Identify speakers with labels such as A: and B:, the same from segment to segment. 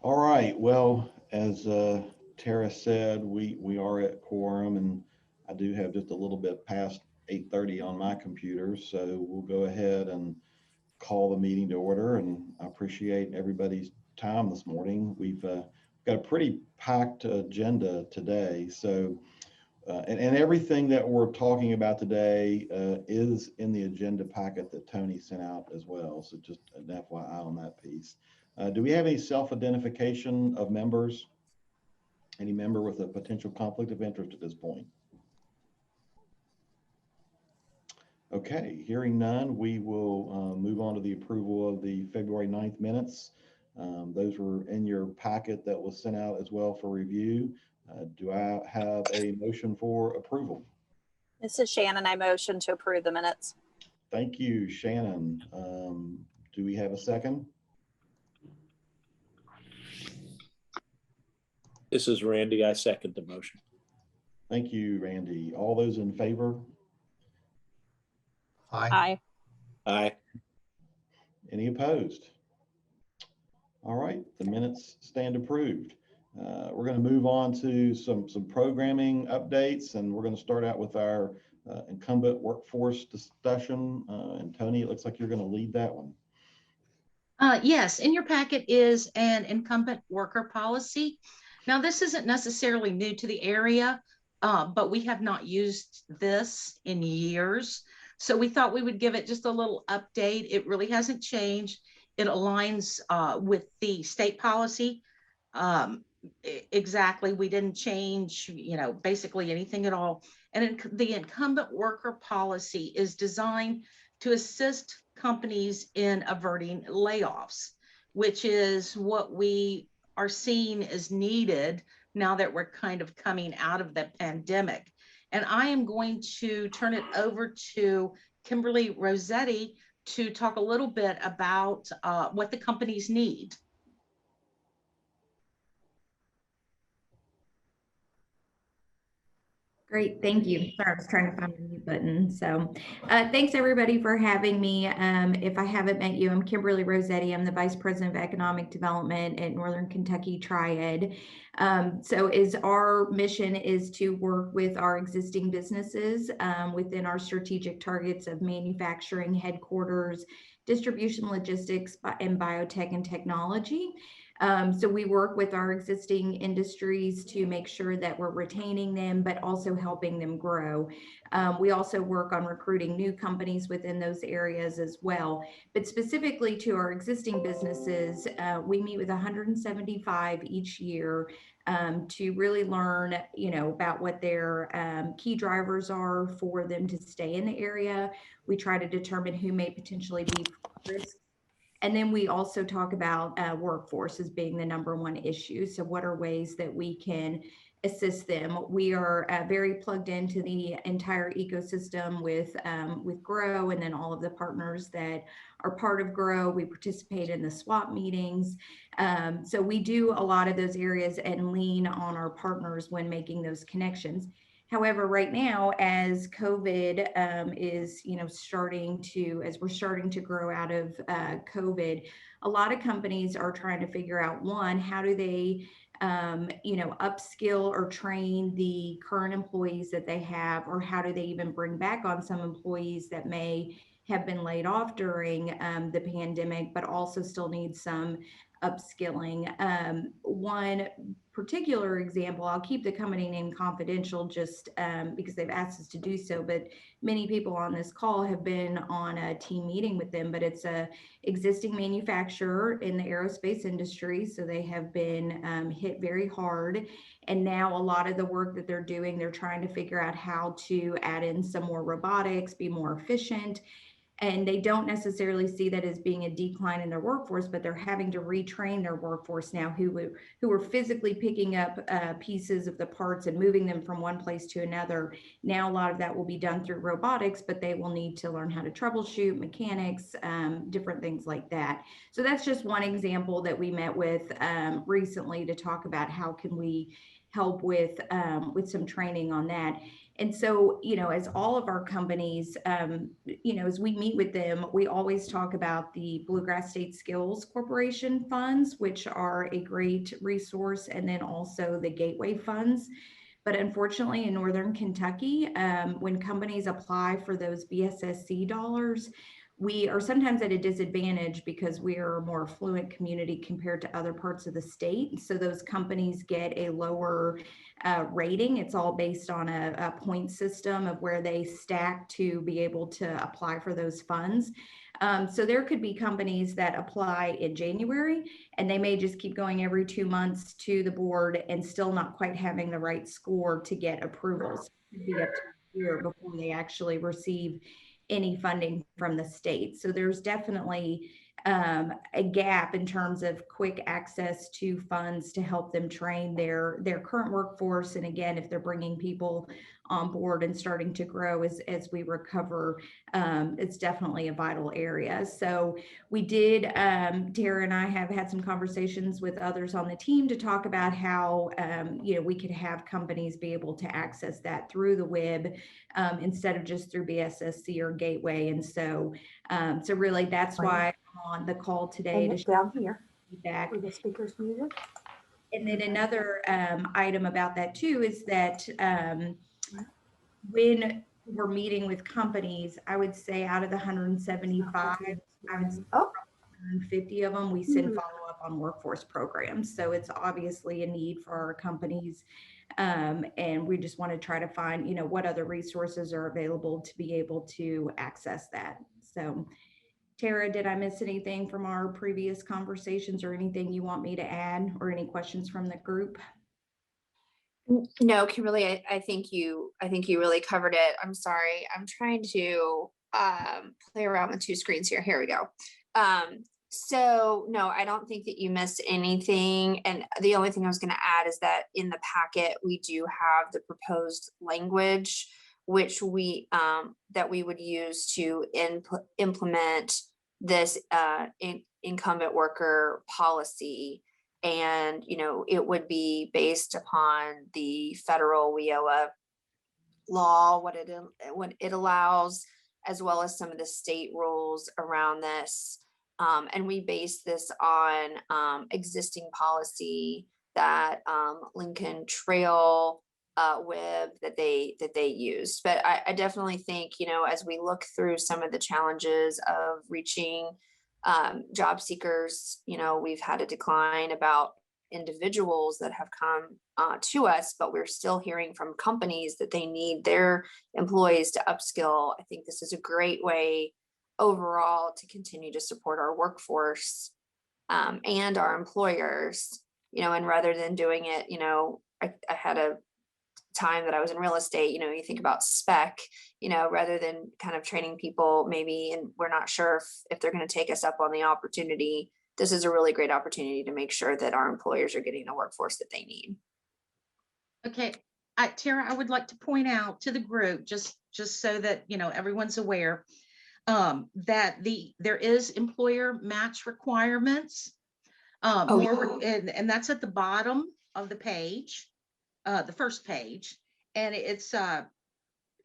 A: All right, well, as Tara said, we are at quorum, and I do have just a little bit past 8:30 on my computer, so we'll go ahead and call the meeting to order, and I appreciate everybody's time this morning. We've got a pretty packed agenda today, so and everything that we're talking about today is in the agenda packet that Tony sent out as well. So just an FYI on that piece. Do we have any self-identification of members? Any member with a potential conflict of interest at this point? Okay, hearing none, we will move on to the approval of the February 9th minutes. Those were in your packet that was sent out as well for review. Do I have a motion for approval?
B: This is Shannon. I motion to approve the minutes.
A: Thank you, Shannon. Do we have a second?
C: This is Randy. I second the motion.
A: Thank you, Randy. All those in favor?
B: Aye.
C: Aye.
A: Any opposed? All right, the minutes stand approved. We're going to move on to some programming updates, and we're going to start out with our incumbent workforce discussion. And Tony, it looks like you're going to lead that one.
D: Yes, in your packet is an incumbent worker policy. Now, this isn't necessarily new to the area, but we have not used this in years. So we thought we would give it just a little update. It really hasn't changed. It aligns with the state policy. Exactly, we didn't change, basically anything at all. And the incumbent worker policy is designed to assist companies in averting layoffs, which is what we are seeing is needed now that we're kind of coming out of the pandemic. And I am going to turn it over to Kimberly Rossetti to talk a little bit about what the companies need.
E: Great, thank you. Sorry, I was trying to find the mute button. So thanks everybody for having me. If I haven't met you, I'm Kimberly Rossetti. I'm the Vice President of Economic Development at Northern Kentucky Triad. So our mission is to work with our existing businesses within our strategic targets of manufacturing, headquarters, distribution, logistics, and biotech and technology. So we work with our existing industries to make sure that we're retaining them, but also helping them grow. We also work on recruiting new companies within those areas as well. But specifically to our existing businesses, we meet with 175 each year to really learn, about what their key drivers are for them to stay in the area. We try to determine who may potentially be risk. And then we also talk about workforce as being the #1 issue. So what are ways that we can assist them? We are very plugged into the entire ecosystem with GROW and then all of the partners that are part of GROW. We participate in the swap meetings. So we do a lot of those areas and lean on our partners when making those connections. However, right now, as COVID is, as we're starting to grow out of COVID, a lot of companies are trying to figure out, one, how do they, upskill or train the current employees that they have, or how do they even bring back on some employees that may have been laid off during the pandemic, but also still need some upskilling. One particular example, I'll keep the company name confidential just because they've asked us to do so, but many people on this call have been on a team meeting with them, but it's a existing manufacturer in the aerospace industry. So they have been hit very hard. And now a lot of the work that they're doing, they're trying to figure out how to add in some more robotics, be more efficient. And they don't necessarily see that as being a decline in their workforce, but they're having to retrain their workforce now who are physically picking up pieces of the parts and moving them from one place to another. Now, a lot of that will be done through robotics, but they will need to learn how to troubleshoot, mechanics, different things like that. So that's just one example that we met with recently to talk about how can we help with some training on that. And so, as all of our companies, as we meet with them, we always talk about the Bluegrass State Skills Corporation funds, which are a great resource, and then also the Gateway funds. But unfortunately, in Northern Kentucky, when companies apply for those BSSC dollars, we are sometimes at a disadvantage because we are a more affluent community compared to other parts of the state. So those companies get a lower rating. It's all based on a point system of where they stack to be able to apply for those funds. So there could be companies that apply in January, and they may just keep going every 2 months to the board and still not quite having the right score to get approvals. It could be up to a year before they actually receive any funding from the state. So there's definitely a gap in terms of quick access to funds to help them train their current workforce. And again, if they're bringing people on board and starting to grow as we recover, it's definitely a vital area. So we did, Tara and I have had some conversations with others on the team to talk about how, we could have companies be able to access that through the WIB instead of just through BSSC or Gateway. And so, so really that's why I'm on the call today to
F: down here
E: feedback.
F: where the speaker's muted.
E: And then another item about that too is that when we're meeting with companies, I would say out of the 175, I would say 150 of them, we send follow-up on workforce programs. So it's obviously a need for our companies. And we just want to try to find, what other resources are available to be able to access that. So Tara, did I miss anything from our previous conversations or anything you want me to add or any questions from the group?
G: No, Kimberly, I think you really covered it. I'm sorry. I'm trying to play around with two screens here. Here we go. So no, I don't think that you missed anything. And the only thing I was going to add is that in the packet, we do have the proposed language, which we would use to implement this incumbent worker policy. And, it would be based upon the federal WIOA law, what it allows, as well as some of the state rules around this. And we base this on existing policy that Lincoln Trail WIB that they used. But I definitely think, as we look through some of the challenges of reaching job seekers, we've had a decline about individuals that have come to us, but we're still hearing from companies that they need their employees to upskill. I think this is a great way overall to continue to support our workforce and our employers, and rather than doing it, I had a time that I was in real estate, you think about spec, rather than kind of training people maybe, and we're not sure if they're going to take us up on the opportunity. This is a really great opportunity to make sure that our employers are getting the workforce that they need.
D: Okay, Tara, I would like to point out to the group, just so that, everyone's aware, that there is employer match requirements. And that's at the bottom of the page, the first page, and it's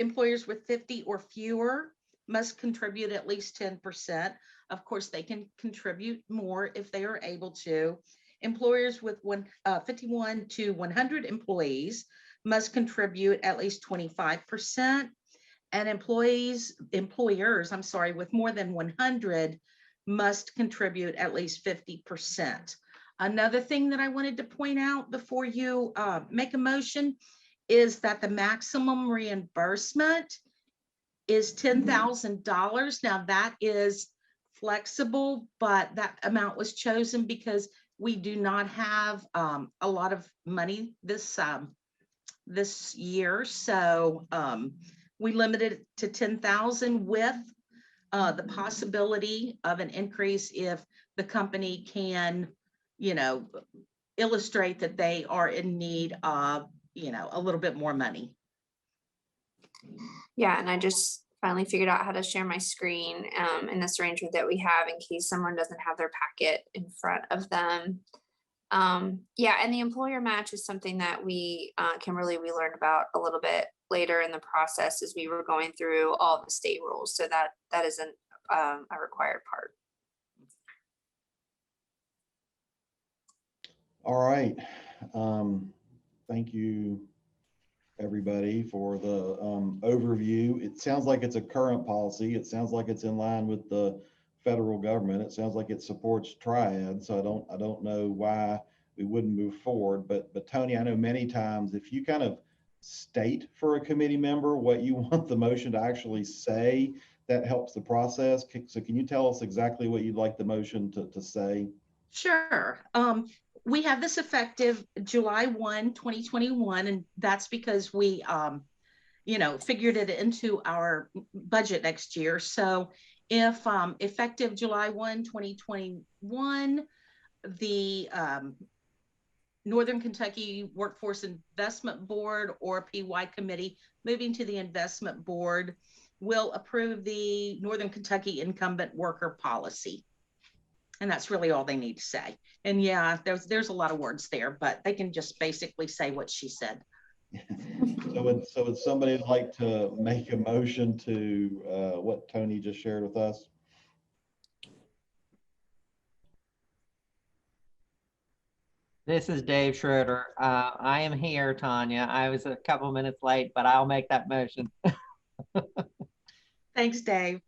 D: employers with 50 or fewer must contribute at least 10%. Of course, they can contribute more if they are able to. Employers with 51 to 100 employees must contribute at least 25%. And employers, with more than 100 must contribute at least 50%. Another thing that I wanted to point out before you make a motion is that the maximum reimbursement is $10,000. Now that is flexible, but that amount was chosen because we do not have a lot of money this year. So we limited it to 10,000 with the possibility of an increase if the company can, illustrate that they are in need of, a little bit more money.
G: Yeah, and I just finally figured out how to share my screen in this arrangement that we have in case someone doesn't have their packet in front of them. Yeah, and the employer match is something that we, Kimberly, we learned about a little bit later in the process as we were going through all the state rules. So that isn't a required part.
A: All right. Thank you, everybody, for the overview. It sounds like it's a current policy. It sounds like it's in line with the federal government. It sounds like it supports triad. So I don't know why we wouldn't move forward. But Tony, I know many times if you kind of state for a committee member what you want the motion to actually say, that helps the process. So can you tell us exactly what you'd like the motion to say?
D: Sure. We have this effective July 1, 2021, and that's because we, figured it into our budget next year. So if effective July 1, 2021, the Northern Kentucky Workforce Investment Board or PY committee moving to the investment board will approve the Northern Kentucky incumbent worker policy. And that's really all they need to say. And yeah, there's a lot of words there, but they can just basically say what she said.
A: So would somebody like to make a motion to what Tony just shared with us?
F: This is Dave Schroeder. I am here, Tanya. I was a couple minutes late, but I'll make that motion.
D: Thanks, Dave.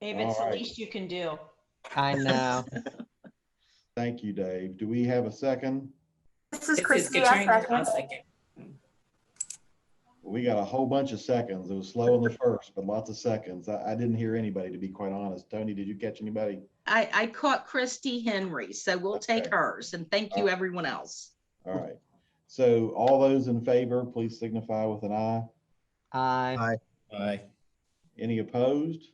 H: Dave, it's
A: All
H: the
A: right.
H: least you can do.
F: I know.
A: Thank you, Dave. Do we have a second?
B: This is
H: This
B: Christy.
H: is
B: I
H: Katrina.
B: second.
H: I'll second.
A: We got a whole bunch of seconds. It was slow in the first, but lots of seconds. I didn't hear anybody, to be quite honest. Tony, did you catch anybody?
D: I caught Christy Henry, so we'll take
A: Okay.
D: hers. And thank you, everyone else.
A: All right. So all those in favor, please signify with an eye.
F: Aye.
C: Aye.
A: Any opposed?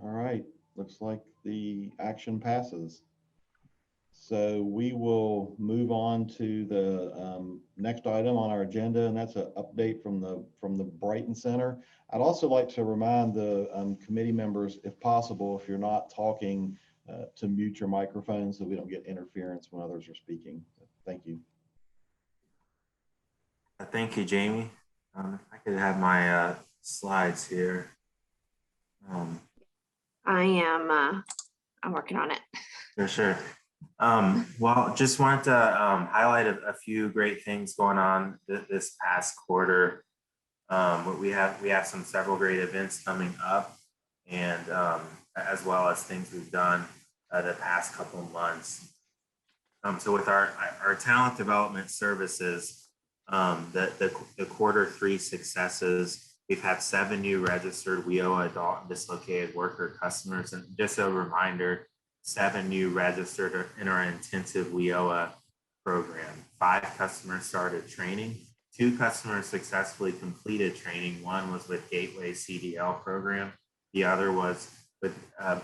A: All right, looks like the action passes. So we will move on to the next item on our agenda, and that's an update from the Brighton Center. I'd also like to remind the committee members, if possible, if you're not talking, to mute your microphone so we don't get interference when others are speaking. Thank you.
I: Thank you, Jamie. If I could have my slides here.
G: I'm working on it.
I: Sure. Well, just wanted to highlight a few great things going on this past quarter. We have several great events coming up, and as well as things we've done the past couple of months. So with our talent development services, the Q3 successes, we've had 7 new registered WIOA adult and dislocated worker customers. And just a reminder, 7 new registered in our intensive WIOA program. 5 customers started training. 2 customers successfully completed training. 1 was with Gateway CDL program. The other was with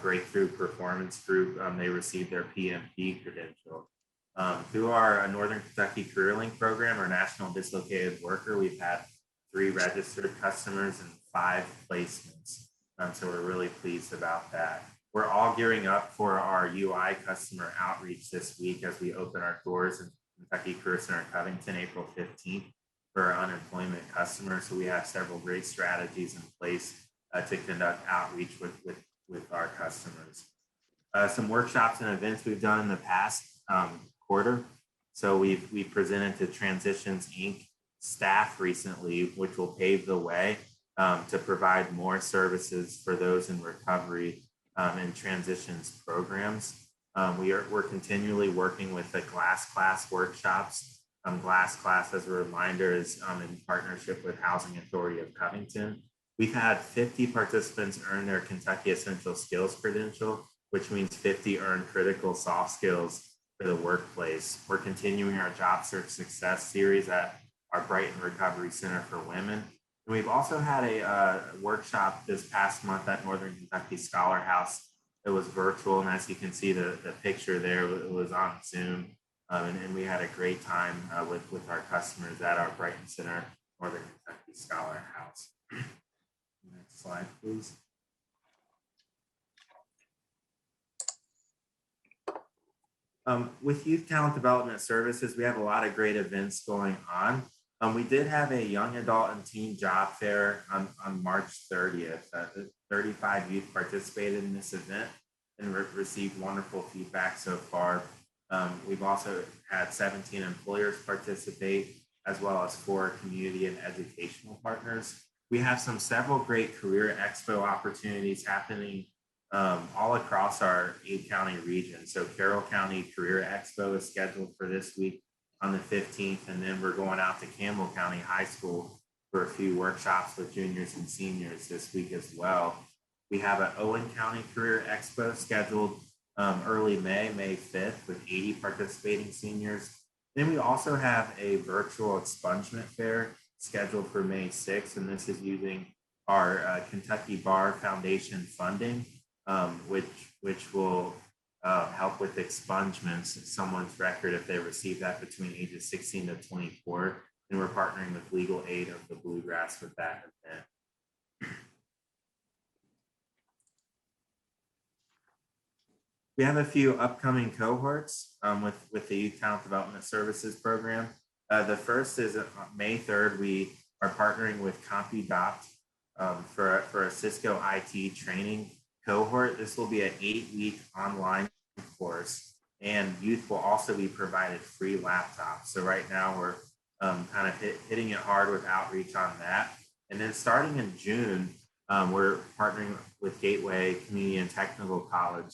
I: Breakthrough Performance Group. They received their PMP credential. Through our Northern Kentucky Career Link program, our National Dislocated Worker, we've had 3 registered customers and 5 placements. So we're really pleased about that. We're all gearing up for our UI customer outreach this week as we open our doors in Kentucky Career Center Covington, April 15th for our unemployment customers. So we have several great strategies in place to conduct outreach with our customers. Some workshops and events we've done in the past quarter. So we presented to Transitions Inc. staff recently, which will pave the way to provide more services for those in recovery and transitions programs. We're continually working with the Glass Class workshops. Glass Class, as a reminder, is in partnership with Housing Authority of Covington. We've had 50 participants earn their Kentucky Essential Skills credential, which means 50 earn critical soft skills for the workplace. We're continuing our Job Search Success series at our Brighton Recovery Center for Women. And we've also had a workshop this past month at Northern Kentucky Scholar House. It was virtual, and as you can see the picture there, it was on Zoom. And we had a great time with our customers at our Brighton Center, Northern Kentucky Scholar House. Next slide, please. With Youth Talent Development Services, we have a lot of great events going on. We did have a young adult and teen job fair on March 30th. 35 youth participated in this event and received wonderful feedback so far. We've also had 17 employers participate, as well as 4 community and educational partners. We have several great career expo opportunities happening all across our 8-county region. So Carroll County Career Expo is scheduled for this week on the 15th, and then we're going out to Campbell County High School for a few workshops with juniors and seniors this week as well. We have an Owen County Career Expo scheduled early May 5th, with 80 participating seniors. Then we also have a virtual expungement fair scheduled for May 6th, and this is using our Kentucky Bar Foundation funding, which will help with expungements of someone's record if they receive that between ages 16 to 24. And we're partnering with Legal Aid of the Bluegrass with that event. We have a few upcoming cohorts with the Youth Talent Development Services program. The first is on May 3rd. We are partnering with CompuDopt for a Cisco IT training cohort. This will be an 8-week online course, and youth will also be provided free laptops. So right now we're kind of hitting it hard with outreach on that. And then starting in June, we're partnering with Gateway Community and Technical College,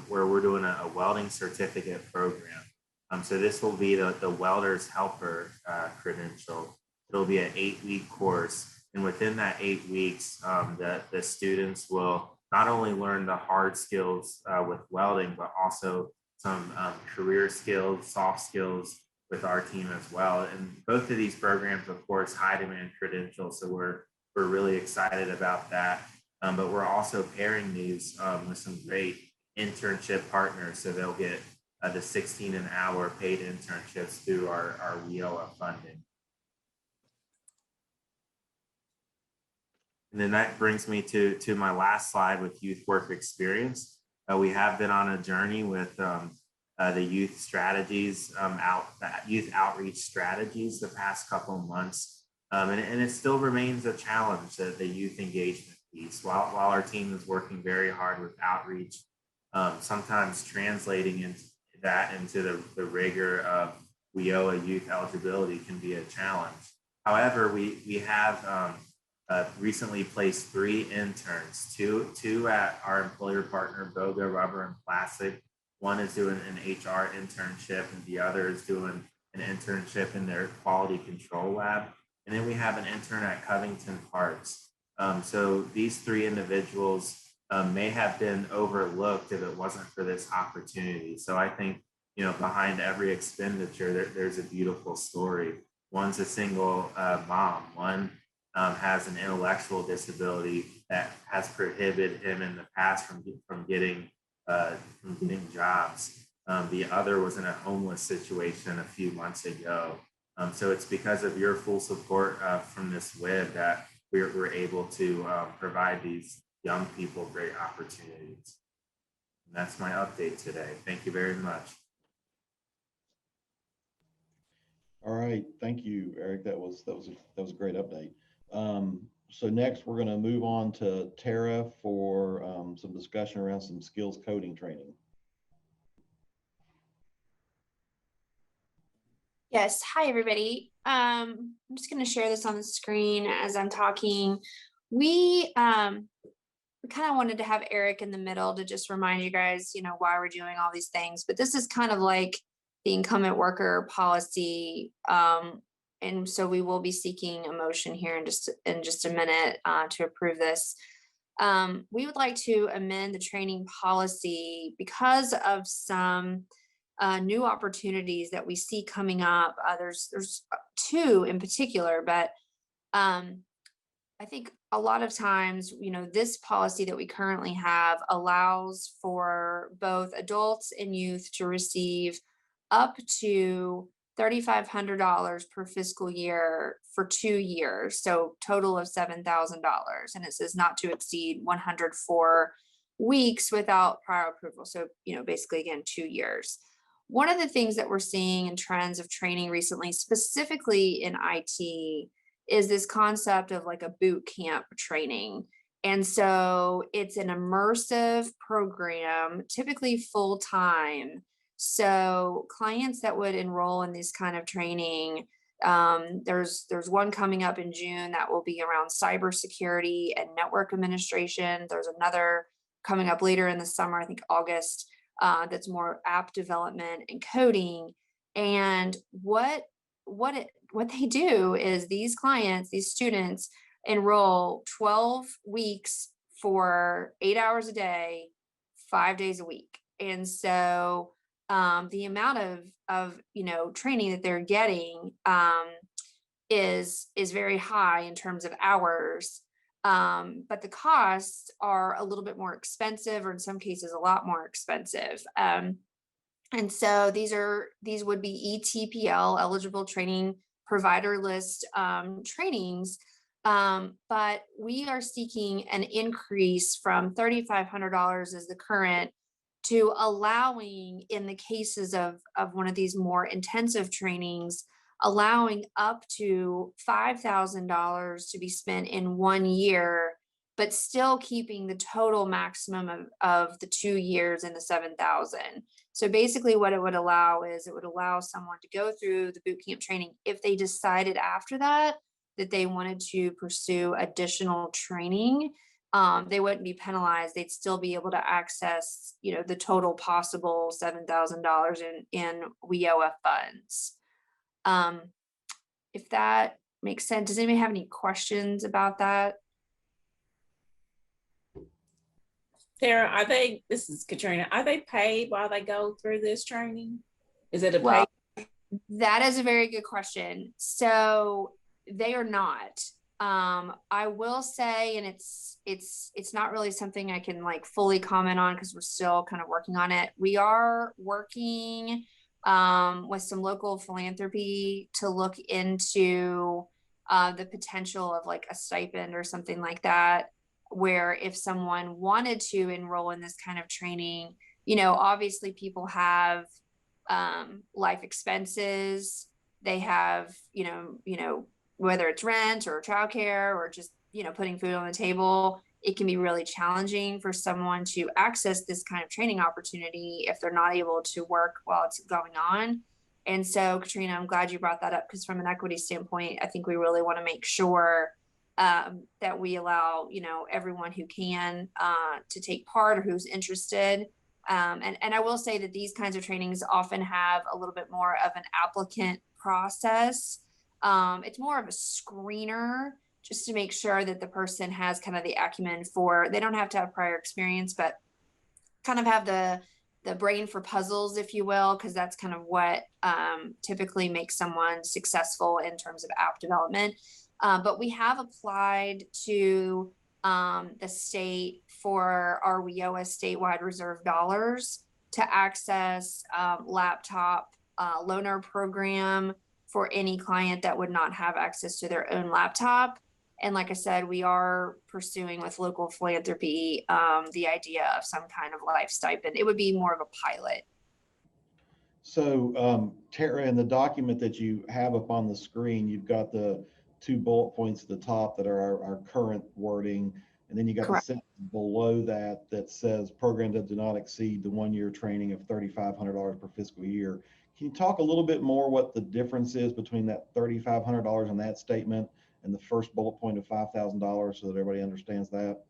I: where we're doing a welding certificate program. So this will be the welder's helper credential. It'll be an 8-week course. And within that 8 weeks, the students will not only learn the hard skills with welding, but also some career skills, soft skills with our team as well. And both of these programs, of course, high demand credentials. So we're really excited about that. But we're also pairing these with some great internship partners. So they'll get the 16 an hour paid internships through our WIOA funding. And then that brings me to my last slide with youth work experience. We have been on a journey with the youth strategies, youth outreach strategies the past couple of months. And it still remains a challenge, the youth engagement piece. While our team is working very hard with outreach, sometimes translating into the rigor of WIOA youth eligibility can be a challenge. However, we have recently placed 3 interns, two at our employer partner, Boga Rubber and Plastic. One is doing an HR internship, and the other is doing an internship in their quality control lab. And then we have an intern at Covington Parks. So these 3 individuals may have been overlooked if it wasn't for this opportunity. So I think, behind every expenditure, there's a beautiful story. One's a single mom. One has an intellectual disability that has prohibited him in the past from getting jobs. The other was in a homeless situation a few months ago. So it's because of your full support from this WIB that we're able to provide these young people great opportunities. And that's my update today. Thank you very much.
A: All right, thank you, Eric. That was a great update. So next, we're going to move on to Tara for some discussion around some skills coding training.
G: Yes, hi everybody. I'm just going to share this on the screen as I'm talking. We kind of wanted to have Eric in the middle to just remind you guys, why we're doing all these things. But this is kind of like the incumbent worker policy. And so we will be seeking a motion here in just a minute to approve this. We would like to amend the training policy because of some new opportunities that we see coming up. There's 2 in particular, but I think a lot of times, this policy that we currently have allows for both adults and youth to receive up to $3,500 per fiscal year for 2 years. So total of $7,000. And it says not to exceed 104 weeks without prior approval. So, basically again, 2 years. one of the things that we're seeing in trends of training recently, specifically in IT, is this concept of like a boot camp training. And so it's an immersive program, typically full time. So clients that would enroll in this kind of training, there's one coming up in June that will be around cybersecurity and network administration. There's another coming up later in the summer, I think August, that's more app development and coding. And what they do is these clients, these students enroll 12 weeks for 8 hours a day, 5 days a week. And so the amount of training that they're getting is very high in terms of hours. But the costs are a little bit more expensive, or in some cases a lot more expensive. And so these would be ETPL, eligible training provider list trainings. But we are seeking an increase from $3,500 as the current to allowing, in the cases of one of these more intensive trainings, allowing up to $5,000 to be spent in 1 year, but still keeping the total maximum of the 2 years in the 7,000. So basically what it would allow is it would allow someone to go through the boot camp training if they decided after that they wanted to pursue additional training. They wouldn't be penalized. They'd still be able to access, the total possible $7,000 in WIOA funds. If that makes sense. Does anybody have any questions about that?
H: Tara, this is Katrina, are they paid while they go through this training? Is it a
G: Well,
H: paid?
G: that is a very good question. So they are not. I will say, and it's not really something I can like fully comment on because we're still kind of working on it. We are working with some local philanthropy to look into the potential of like a stipend or something like that, where if someone wanted to enroll in this kind of training, obviously people have life expenses. They have, whether it's rent or childcare or just, putting food on the table. It can be really challenging for someone to access this kind of training opportunity if they're not able to work while it's going on. And so, Katrina, I'm glad you brought that up, because from an equity standpoint, I think we really want to make sure that we allow, everyone who can to take part or who's interested. And I will say that these kinds of trainings often have a little bit more of an applicant process. It's more of a screener, just to make sure that the person has kind of the acumen they don't have to have prior experience, but kind of have the brain for puzzles, if you will, because that's kind of what typically makes someone successful in terms of app development. But we have applied to the state for our WIOA statewide reserve dollars to access laptop loaner program for any client that would not have access to their own laptop. And like I said, we are pursuing with local philanthropy the idea of some kind of life stipend. It would be more of a pilot.
A: So Tara, in the document that you have up on the screen, you've got the 2 bullet points at the top that are our current wording. And then you got
G: Correct.
A: the sentence below that says programs that do not exceed the 1 year training of $3,500 per fiscal year. Can you talk a little bit more what the difference is between that $3,500 in that statement and the first bullet point of $5,000 so that everybody understands that?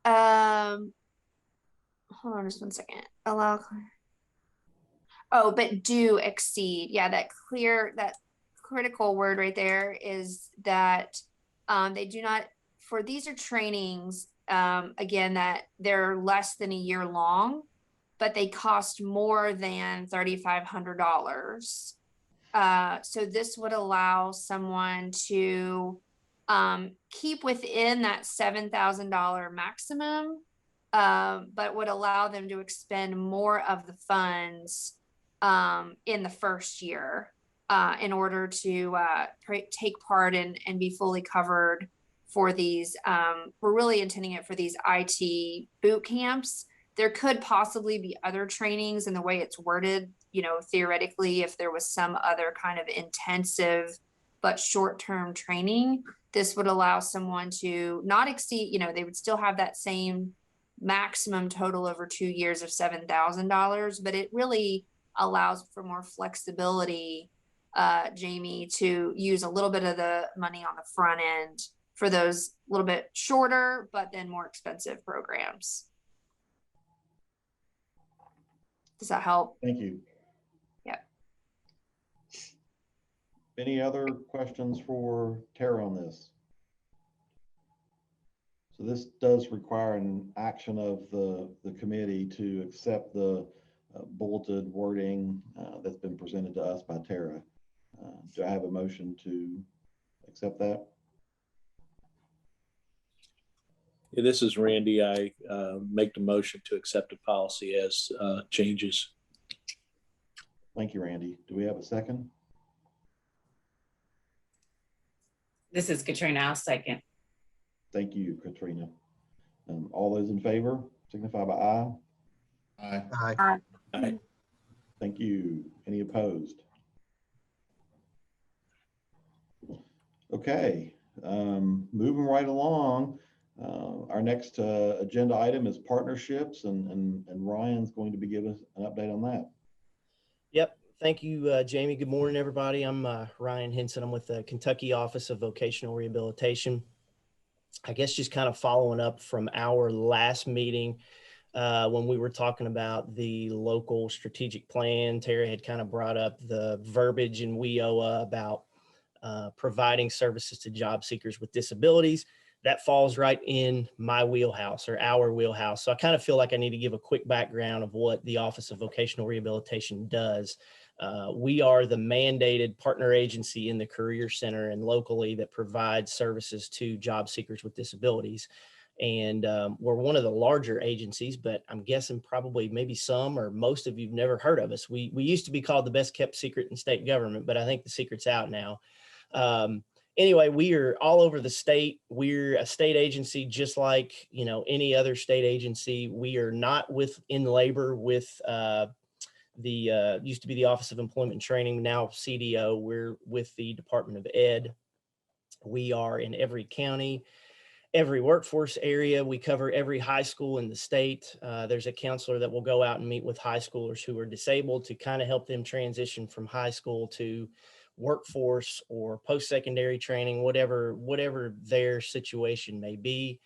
G: Hold on just one second. Allow. Oh, but do exceed. Yeah, that critical word right there is that they do not, for these are trainings, again, that they're less than a year long, but they cost more than $3,500. So this would allow someone to keep within that $7,000 maximum, but would allow them to expend more of the funds in the first year in order to take part and be fully covered for these. We're really intending it for these IT boot camps There could possibly be other trainings in the way it's worded, you know, theoretically, if there was some other kind of intensive but short-term training, this would allow someone to not exceed, you know, they would still have that same maximum total over 2 years of $7,000, but it really allows for more flexibility, Jamie, to use a little bit of the money on the front end for those little bit shorter, but then more expensive programs. Does that help?
A: Thank you.
G: Yeah.
A: Any other questions for Tara on this? So this does require an action of the committee to accept the bulleted wording that's been presented to us by Tara. Do I have a motion to accept that?
C: Yeah, this is Randy. I make the motion to accept the policy as changes.
A: Thank you, Randy. Do we have a second?
H: This is Katrina. I'll second.
A: Thank you, Katrina. All those in favor signify by aye.
J: Aye.
C: Aye.
A: Thank you. Any opposed? Okay, moving right along. Our next agenda item is partnerships, and Ryan's going to be giving us an update on that.
J: Yep. Thank you, Jamie. Good morning, everybody. I'm Ryan Henson. I'm with the Kentucky Office of Vocational Rehabilitation. I guess just kind of following up from our last meeting when we were talking about the local strategic plan. Tara had kind of brought up the verbiage in WIOA about providing services to job seekers with disabilities. That falls right in my wheelhouse, or our wheelhouse. So I kind of feel like I need to give a quick background of what the Office of Vocational Rehabilitation does. We are the mandated partner agency in the Career Center and locally that provides services to job seekers with disabilities. And we're one of the larger agencies, but I'm guessing probably maybe some or most of you've never heard of us. We used to be called the best kept secret in state government, but I think the secret's out now. Anyway, we are all over the state. We're a state agency, just like, you know, any other state agency. We are not in labor with used to be the Office of Employment and Training, now CDO. We're with the Department of Ed. We are in every county, every workforce area. We cover every high school in the state. There's a counselor that will go out and meet with high schoolers who are disabled to kind of help them transition from high school to workforce or post-secondary training, whatever their situation may be.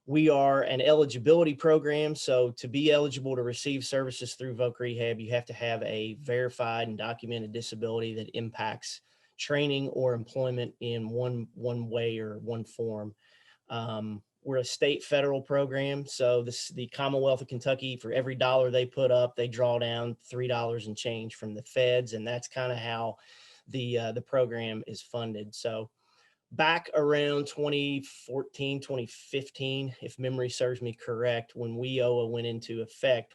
J: We are an eligibility program. So to be eligible to receive services through Voc Rehab, you have to have a verified and documented disability that impacts training or employment in one way or one form. We're a state federal program. So the Commonwealth of Kentucky, for every dollar they put up, they draw down $3 and change from the feds. And that's kind of how the program is funded. So back around 2014, 2015, if memory serves me correct, when WIOA went into effect,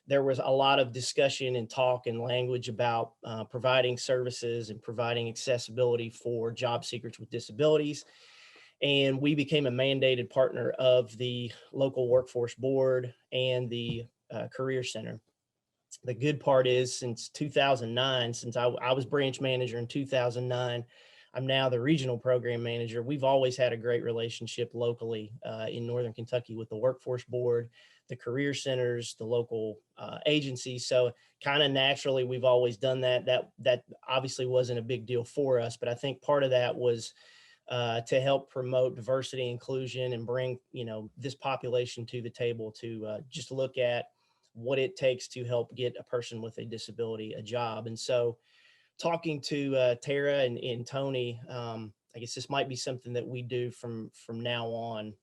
J: there was a lot of discussion and talk and language about providing services and providing accessibility for job seekers with disabilities. And we became a mandated partner of the local workforce board and the Career Center. The good part is, since 2009, since I was branch manager in 2009, I'm now the regional program manager. We've always had a great relationship locally in Northern Kentucky with the workforce board, the career centers, the local agencies. So kind of naturally, we've always done that. That obviously wasn't a big deal for us, but I think part of that was to help promote diversity, inclusion, and bring, you know, this population to the table to just look at what it takes to help get a person with a disability a job. And so talking to Tara and Tony, I guess this might be something that we do from now on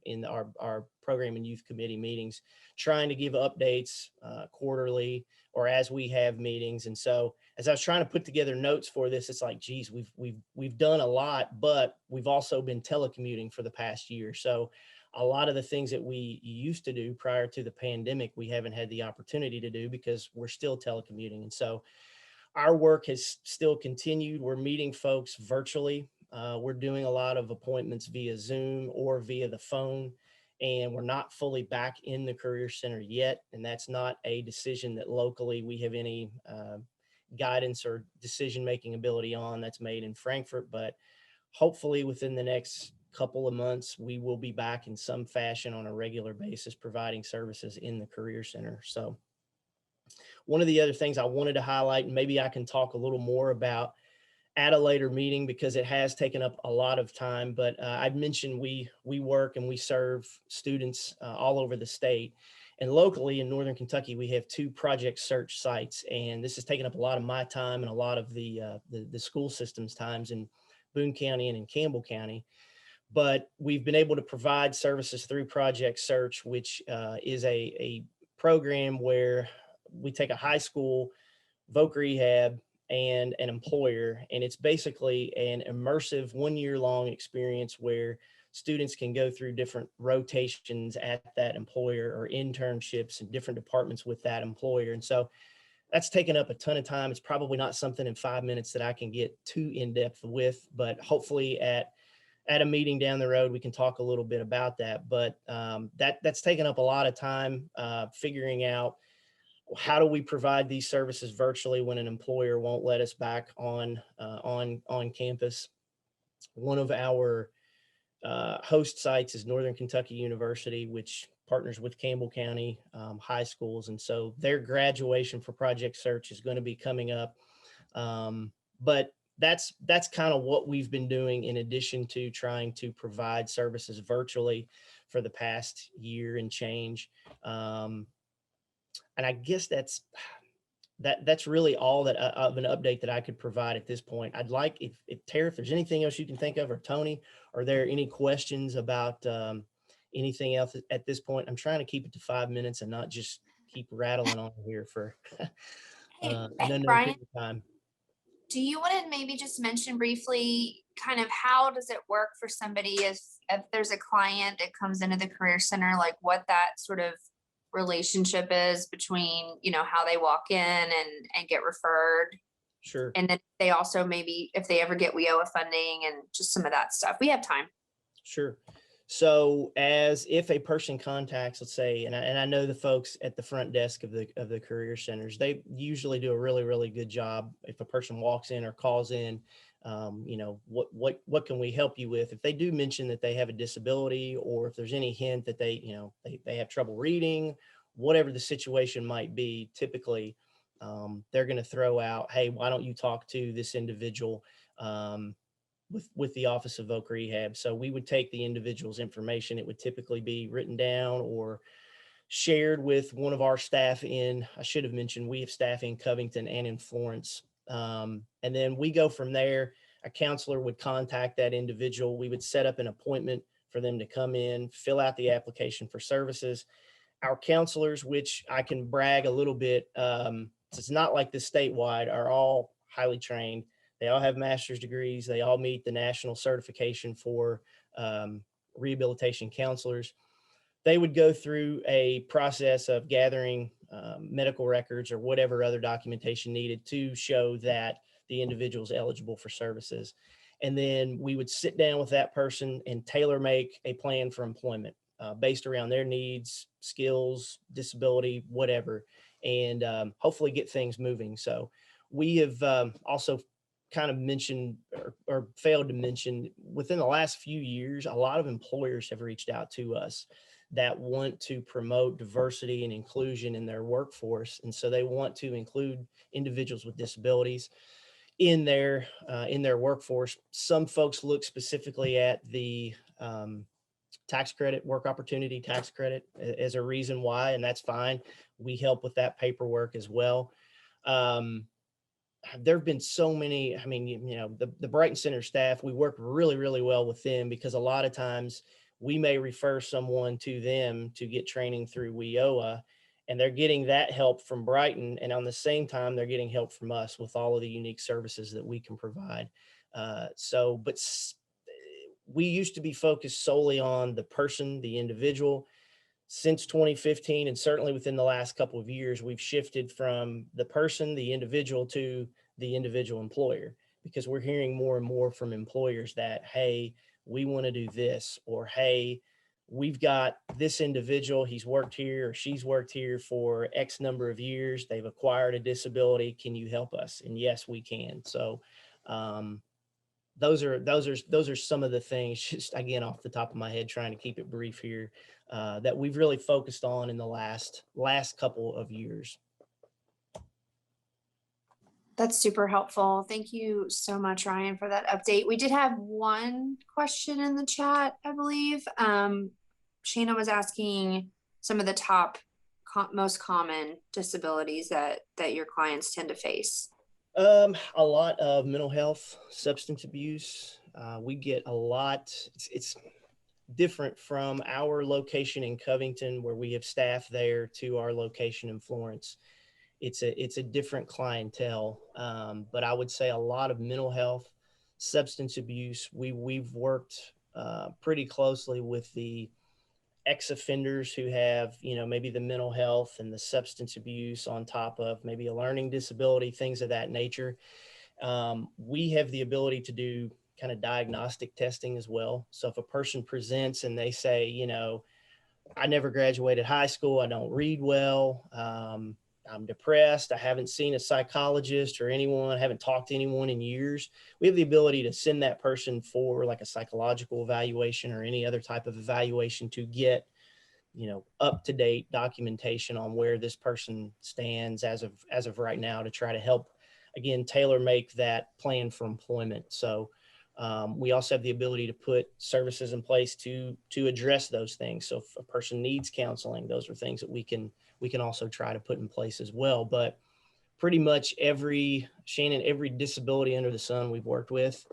J: in our program and youth committee meetings, trying to give updates quarterly or as we have meetings. And so as I was trying to put together notes for this, it's like, geez, we've done a lot, but we've also been telecommuting for the past year. So a lot of the things that we used to do prior to the pandemic, we haven't had the opportunity to do because we're still telecommuting. And so our work has still continued. We're meeting folks virtually. We're doing a lot of appointments via Zoom or via the phone. and we're not fully back in the Career Center yet. And that's not a decision that locally we have any guidance or decision-making ability on. That's made in Frankfurt, but hopefully within the next couple of months, we will be back in some fashion on a regular basis, providing services in the Career Center. So one of the other things I wanted to highlight, and maybe I can talk a little more about at a later meeting because it has taken up a lot of time, but I've mentioned we work and we serve students all over the state. And locally in Northern Kentucky, we have 2 project search sites, and this has taken up a lot of my time and a lot of the school system's times in Boone County and in Campbell County. But we've been able to provide services through Project Search, which is a program where we take a high school, voc rehab, and an employer, and it's basically an immersive 1-year-long experience where students can go through different rotations at that employer or internships in different departments with that employer. And so that's taken up a ton of time. It's probably not something in 5 minutes that I can get too in depth with, but hopefully at a meeting down the road, we can talk a little bit about that. But that's taken up a lot of time figuring out how do we provide these services virtually when an employer won't let us back on campus. One of our host sites is Northern Kentucky University, which partners with Campbell County high schools. And so their graduation for Project Search is going to be coming up. But that's kind of what we've been doing in addition to trying to provide services virtually for the past year and change. And I guess that's really all that of an update that I could provide at this point. I'd like if Tara, if there's anything else you can think of, or Tony, are there any questions about anything else at this point? I'm trying to keep it to 5 minutes and not just keep rattling on here for no
G: Brian,
J: period of time.
G: do you want to maybe just mention briefly kind of how does it work for somebody if there's a client that comes into the Career Center, like what that sort of relationship is between, you know, how they walk in and get referred?
J: Sure.
G: And then they also maybe if they ever get WIOA funding and just some of that stuff. We have time.
J: Sure. So as if a person contacts, let's say, and I know the folks at the front desk of the Career Centers, they usually do a really, really good job. If a person walks in or calls in, you know, what can we help you with? If they do mention that they have a disability, or if there's any hint that they, you know, they have trouble reading, whatever the situation might be, typically they're going to throw out, hey, why don't you talk to this individual with the Office of Voc Rehab. So we would take the individual's information. It would typically be written down or shared with one of our staff I should have mentioned, we have staff in Covington and in Florence. And then we go from there. A counselor would contact that individual. We would set up an appointment for them to come in, fill out the application for services. Our counselors, which I can brag a little bit, it's not like this statewide, are all highly trained. They all have master's degrees. They all meet the national certification for rehabilitation counselors. They would go through a process of gathering medical records or whatever other documentation needed to show that the individual is eligible for services. And then we would sit down with that person and tailor make a plan for employment based around their needs, skills, disability, whatever, and hopefully get things moving. So we have also kind of mentioned or failed to mention, within the last few years, a lot of employers have reached out to us that want to promote diversity and inclusion in their workforce. And so they want to include individuals with disabilities in their workforce. Some folks look specifically at the tax credit, work opportunity tax credit as a reason why, and that's fine. We help with that paperwork as well. There have been so many, I mean, you know, the Brighton Center staff, we work really, really well with them because a lot of times we may refer someone to them to get training through WIOA, and they're getting that help from Brighton. And on the same time, they're getting help from us with all of the unique services that we can provide. But we used to be focused solely on the person, the individual. Since 2015, and certainly within the last couple of years, we've shifted from the person, the individual, to the individual employer, because we're hearing more and more from employers that, hey, we want to do this, or hey, we've got this individual, he's worked here or she's worked here for X number of years. They've acquired a disability. Can you help us? And yes, we can. So those are some of the things, just again, off the top of my head, trying to keep it brief here, that we've really focused on in the last couple of years.
G: That's super helpful. Thank you so much, Ryan, for that update. We did have one question in the chat, I believe. Shana was asking some of the top most common disabilities that your clients tend to face.
J: A lot of mental health, substance abuse. We get a lot. It's different from our location in Covington, where we have staff there, to our location in Florence. It's a different clientele, but I would say a lot of mental health, substance abuse. We've worked pretty closely with the ex-offenders who have, maybe the mental health and the substance abuse on top of maybe a learning disability, things of that nature. We have the ability to do kind of diagnostic testing as well. So if a person presents and they say, I never graduated high school, I don't read well, I'm depressed, I haven't seen a psychologist or anyone, I haven't talked to anyone in years, we have the ability to send that person for like a psychological evaluation or any other type of evaluation to get, up-to-date documentation on where this person stands as of right now, to try to help, again, tailor make that plan for employment. So we also have the ability to put services in place to address those things. So if a person needs counseling, those are things that we can also try to put in place as well. But pretty much every disability under the sun we've worked with.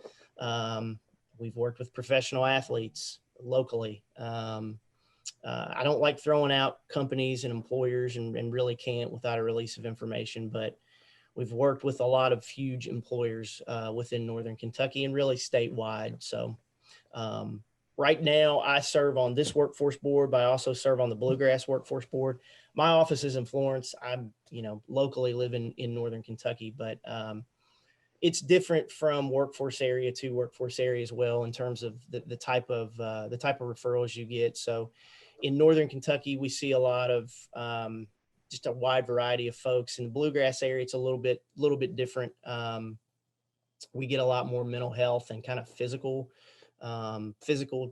J: We've worked with professional athletes locally. I don't like throwing out companies and employers, and really can't without a release of information, but we've worked with a lot of huge employers within Northern Kentucky and really statewide. So right now I serve on this workforce board, but I also serve on the Bluegrass Workforce Board. My office is in Florence. I'm, locally living in Northern Kentucky, but it's different from workforce area to workforce area as well in terms of the type of referrals you get. So in Northern Kentucky, we see a lot of just a wide variety of folks. In the Bluegrass area, it's a little bit different. We get a lot more mental health and kind of physical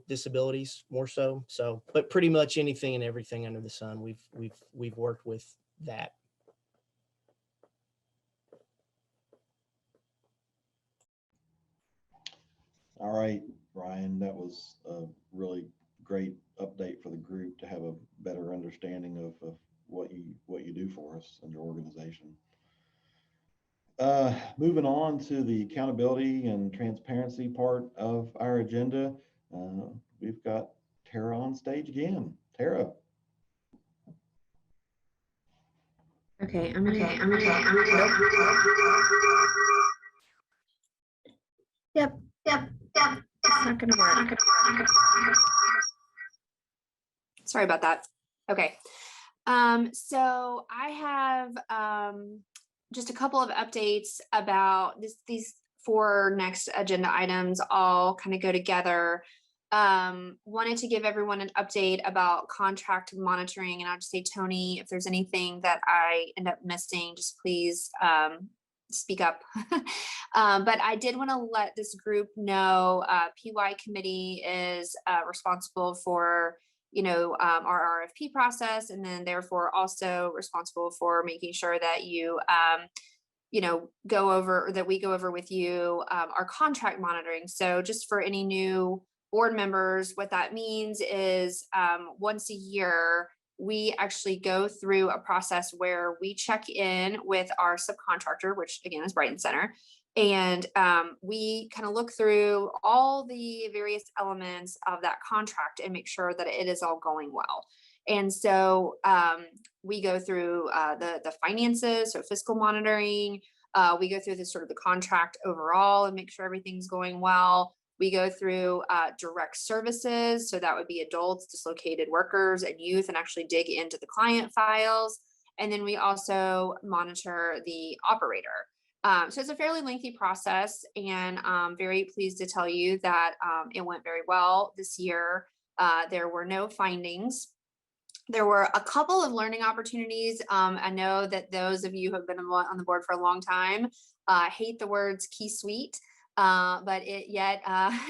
J: disabilities more so. So, but pretty much anything and everything under the sun, we've worked with that.
A: All right, Ryan, that was a really great update for the group to have a better understanding of what you do for us and your organization. Moving on to the accountability and transparency part of our agenda, we've got Tara on stage again. Tara.
K: Okay, I'm gonna. Yep. It's not gonna work.
G: Sorry about that. Okay. So I have just a couple of updates about these 4 next agenda items all kind of go together. Wanted to give everyone an update about contract monitoring, and I'll just say, Tony, if there's anything that I end up missing, just please speak up. But I did want to let this group know PY committee is responsible for our RFP process, and then therefore also responsible for making sure that you go over with you our contract monitoring. So just for any new board members, what that means is once a year we actually go through a process where we check in with our subcontractor, which again is Brighton Center, and we kind of look through all the various elements of that contract and make sure that it is all going well. And so we go through the finances, so fiscal monitoring. We go through the sort of the contract overall and make sure everything's going well. We go through direct services. So that would be adults, dislocated workers, and youth, and actually dig into the client files. And then we also monitor the operator. So it's a fairly lengthy process, and I'm very pleased to tell you that it went very well this year. There were no findings. There were a couple of learning opportunities. I know that those of you who have been on the board for a long time hate the words key suite, but it yet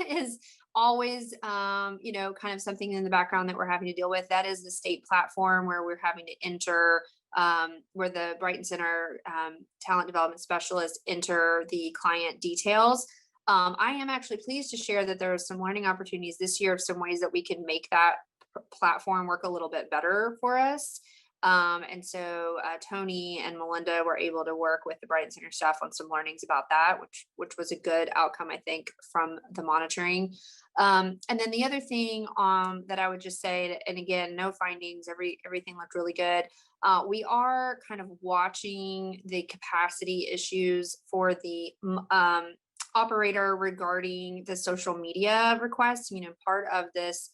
G: is always, you know, kind of something in the background that we're having to deal with. That is the state platform where we're having to enter, where the Brighton Center talent development specialists enter the client details. I am actually pleased to share that there are some learning opportunities this year of some ways that we can make that platform work a little bit better for us. And so Tony and Melinda were able to work with the Brighton Center staff on some learnings about that, which was a good outcome, I think, from the monitoring. And then the other thing that I would just say, and again, no findings, everything looked really good. We are kind of watching the capacity issues for the operator regarding the social media requests. You know, part of this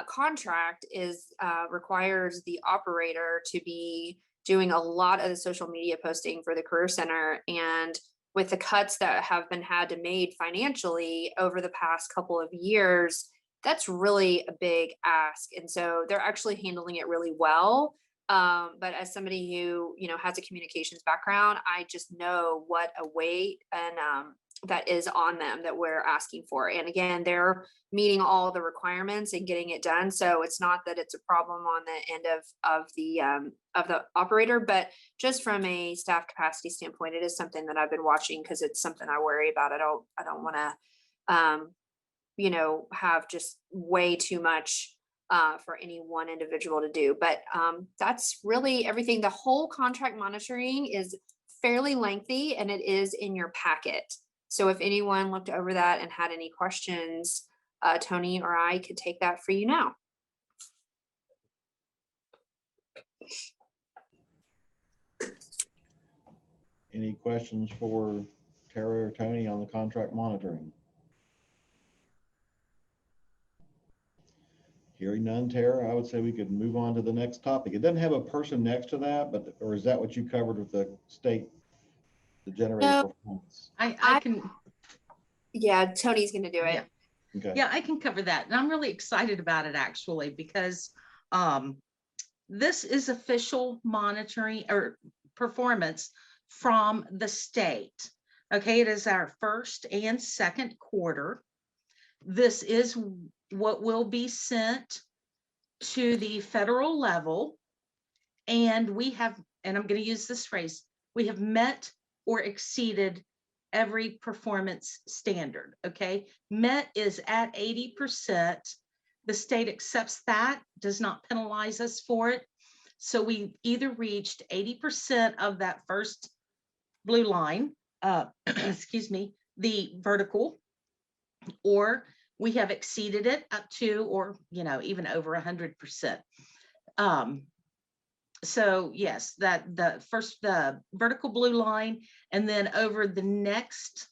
G: contract is requires the operator to be doing a lot of the social media posting for the Career Center, and with the cuts that have been had to made financially over the past couple of years, that's really a big ask. And so they're actually handling it really well. But as somebody who, you know, has a communications background, I just know what a weight and that is on them that we're asking for. And again, they're meeting all the requirements and getting it done. So it's not that it's a problem on the end of the operator, but just from a staff capacity standpoint, it is something that I've been watching because it's something I worry about. I don't want to, you know, have just way too much for any one individual to do. But that's really everything. The whole contract monitoring is fairly lengthy, and it is in your packet. So if anyone looked over that and had any questions, Tony or I could take that for you now.
A: Any questions for Tara or Tony on the contract monitoring? Hearing none, Tara, I would say we could move on to the next topic. It doesn't have a person next to that, but, or is that what you covered with the state, the generated
G: No,
D: I
A: performance?
D: can.
G: Yeah, Tony's going to do it.
D: Yeah.
A: Okay.
D: Yeah, I can cover that. And I'm really excited about it actually, because this is official monitoring or performance from the state. Okay, it is our first and second quarter. This is what will be sent to the federal level. And we have, and I'm going to use this phrase, we have met or exceeded every performance standard. Okay, met is at 80%. The state accepts that, does not penalize us for it. So we either reached 80% of that first blue line, excuse me, the vertical, or we have exceeded it up to, or, you know, even over 100%. So yes, that the vertical blue line, and then over the next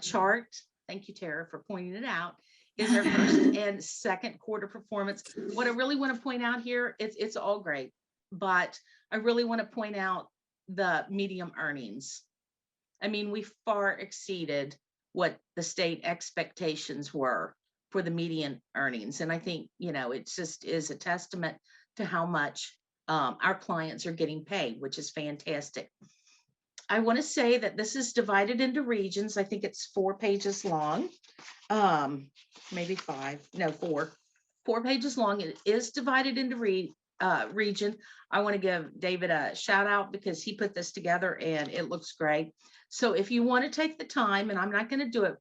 D: chart, thank you, Tara, for pointing it out, is our first and second quarter performance. What I really want to point out here, it's all great, but I really want to point out the medium earnings. I mean, we far exceeded what the state expectations were for the median earnings. And I think, you know, it just is a testament to how much our clients are getting paid, which is fantastic. I want to say that this is divided into regions. I think it's 4 pages long, maybe 5, no, 4 pages long. It is divided into region. I want to give David a shout out because he put this together and it looks great. So if you want to take the time, and I'm not going to do it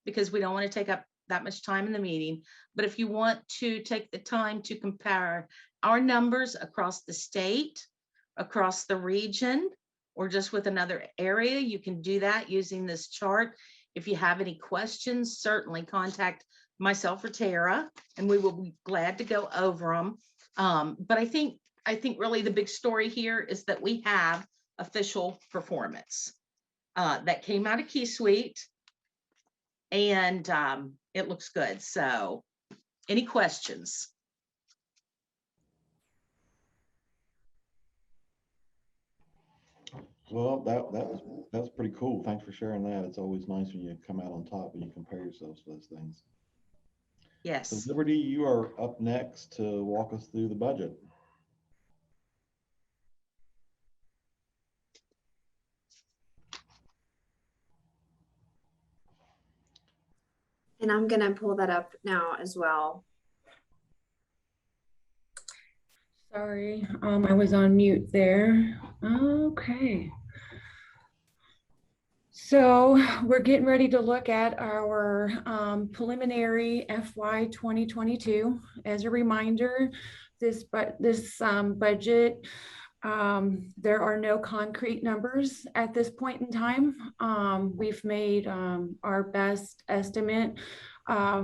D: because we don't want to take up that much time in the meeting, but if you want to take the time to compare our numbers across the state, across the region, or just with another area, you can do that using this chart. If you have any questions, certainly contact myself or Tara, and we will be glad to go over them. But I think really the big story here is that we have official performance that came out of Key Suite, and it looks good. So any questions?
A: Well, that's pretty cool. Thanks for sharing that. It's always nice when you come out on top and you compare yourselves to those things.
D: Yes.
A: Liberty, you are up next to walk us through the budget.
G: And I'm gonna pull that up now as well.
K: Sorry, I was on mute there. Okay. So we're getting ready to look at our preliminary FY 2022. As a reminder, this budget, there are no concrete numbers at this point in time. We've made our best estimate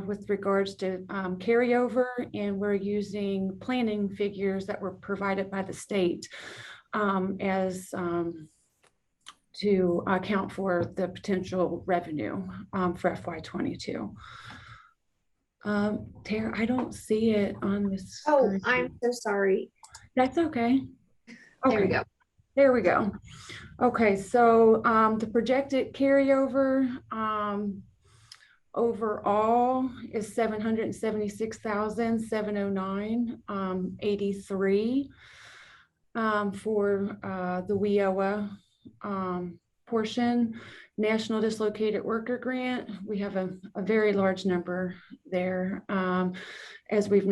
K: with regards to carryover, and we're using planning figures that were provided by the state as to account for the potential revenue for FY22. Tara, I don't see it on this.
G: Oh, I'm so sorry.
K: That's okay.
G: There we go.
K: There we go. Okay, so the projected carryover overall is 776,709.83 for the WIOA portion. National Dislocated Worker Grant, we have a very large number there, as we've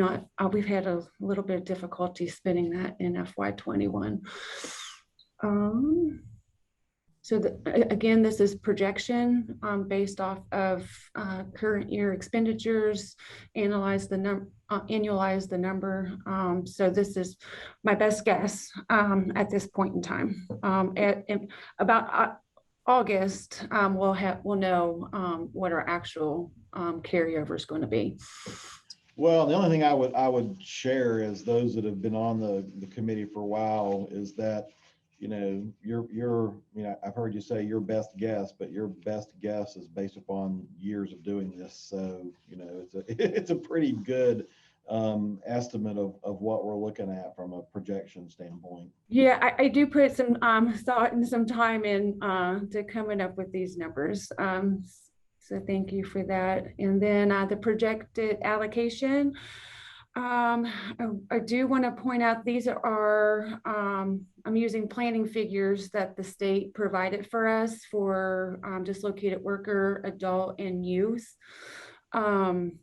K: had a little bit of difficulty spending that in FY21. So again, this is projection based off of current year expenditures, annualize the number. So this is my best guess at this point in time. At about August, we'll know what our actual carryover is going to be.
A: Well, the only thing I would share is those that have been on the committee for a while is that, you know, I've heard you say your best guess, but your best guess is based upon years of doing this. So, you know, it's a pretty good estimate of what we're looking at from a projection standpoint.
K: Yeah, I do put some thought and some time in to coming up with these numbers. So thank you for that. And then the projected allocation. I do want to point out these are, I'm using planning figures that the state provided for us for dislocated worker, adult, and youth. And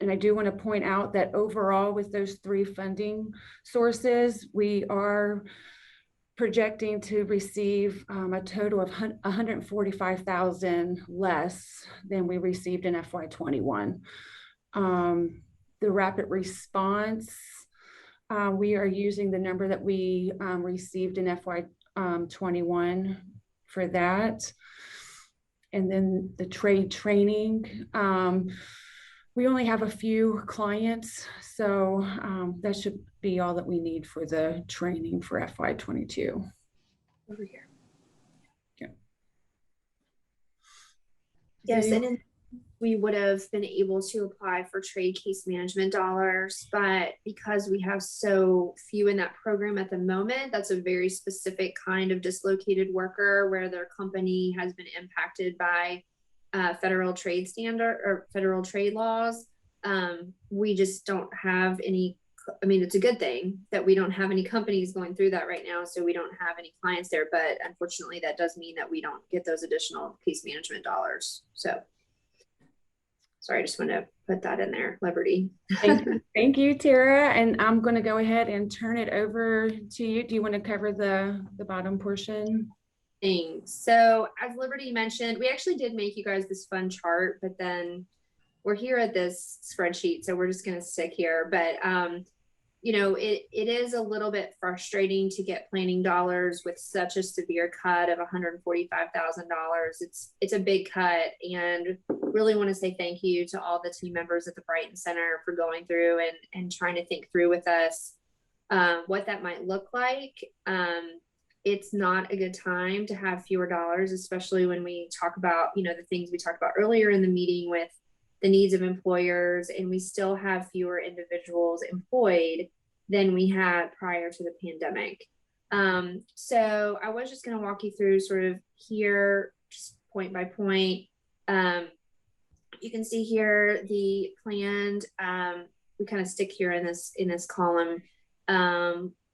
K: I do want to point out that overall with those three funding sources, we are projecting to receive a total of 145,000 less than we received in FY21. The rapid response, we are using the number that we received in FY21 for that. And then the trade training, we only have a few clients, so that should be all that we need for the training for FY22.
G: Over here.
K: Yeah.
G: Yes, and we would have been able to apply for trade case management dollars, but because we have so few in that program at the moment, that's a very specific kind of dislocated worker where their company has been impacted by federal trade standard or federal trade laws. We just don't have any, I mean, it's a good thing that we don't have any companies going through that right now. So we don't have any clients there, but unfortunately that does mean that we don't get those additional case management dollars. So sorry, I just want to put that in there, Liberty.
K: Thank you, Tara. And I'm going to go ahead and turn it over to you. Do you want to cover the bottom portion?
G: So as Liberty mentioned, we actually did make you guys this fun chart, but then we're here at this spreadsheet, so we're just going to stick here. But you know, it is a little bit frustrating to get planning dollars with such a severe cut of $145,000. It's a big cut, and really want to say thank you to all the team members at the Brighton Center for going through and trying to think through with us what that might look like. It's not a good time to have fewer dollars, especially when we talk about, you know, the things we talked about earlier in the meeting with the needs of employers, and we still have fewer individuals employed than we had prior to the pandemic. So I was just going to walk you through sort of here, just point by point. You can see here the planned, we kind of stick here in this column.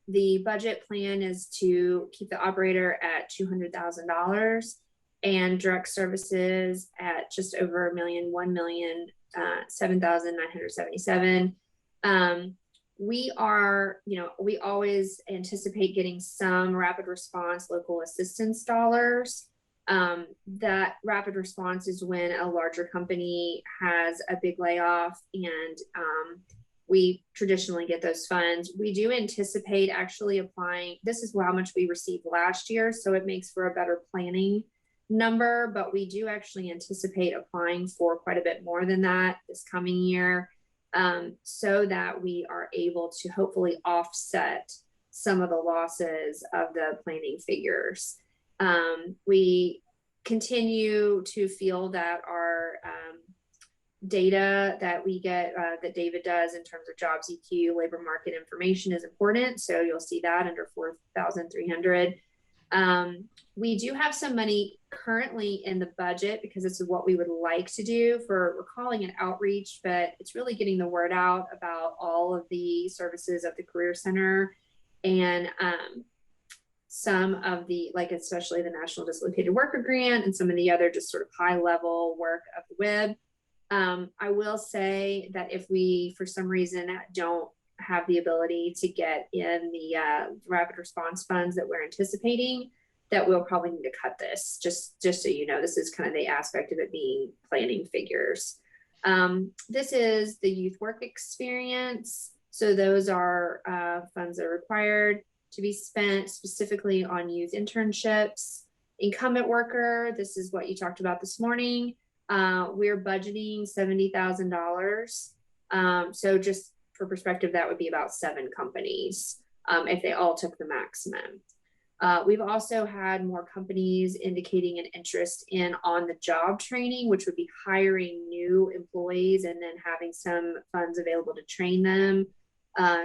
G: The budget plan is to keep the operator at $200,000 and direct services at just over $1,007,977. We are, we always anticipate getting some rapid response local assistance dollars. That rapid response is when a larger company has a big layoff, and we traditionally get those funds. We do anticipate actually applying, this is how much we received last year, so it makes for a better planning number, but we do actually anticipate applying for quite a bit more than that this coming year, so that we are able to hopefully offset some of the losses of the planning figures. We continue to feel that our data that we get, that David does in terms of jobs EQ, labor market information is important. So you'll see that under 4,300. We do have some money currently in the budget because this is what we would like to do we're calling it outreach, but it's really getting the word out about all of the services of the Career Center, and some of the, like, especially the National Dislocated Worker Grant and some of the other just sort of high level work of the WIB. I will say that if we, for some reason, don't have the ability to get in the rapid response funds that we're anticipating, that we'll probably need to cut this, just so you know. This is kind of the aspect of it being planning figures. This is the youth work experience. So those are funds that are required to be spent specifically on youth internships. Incumbent worker, this is what you talked about this morning. We're budgeting $70,000. So just for perspective, that would be about 7 companies if they all took the maximum. We've also had more companies indicating an interest in on-the-job training, which would be hiring new employees and then having some funds available to train them.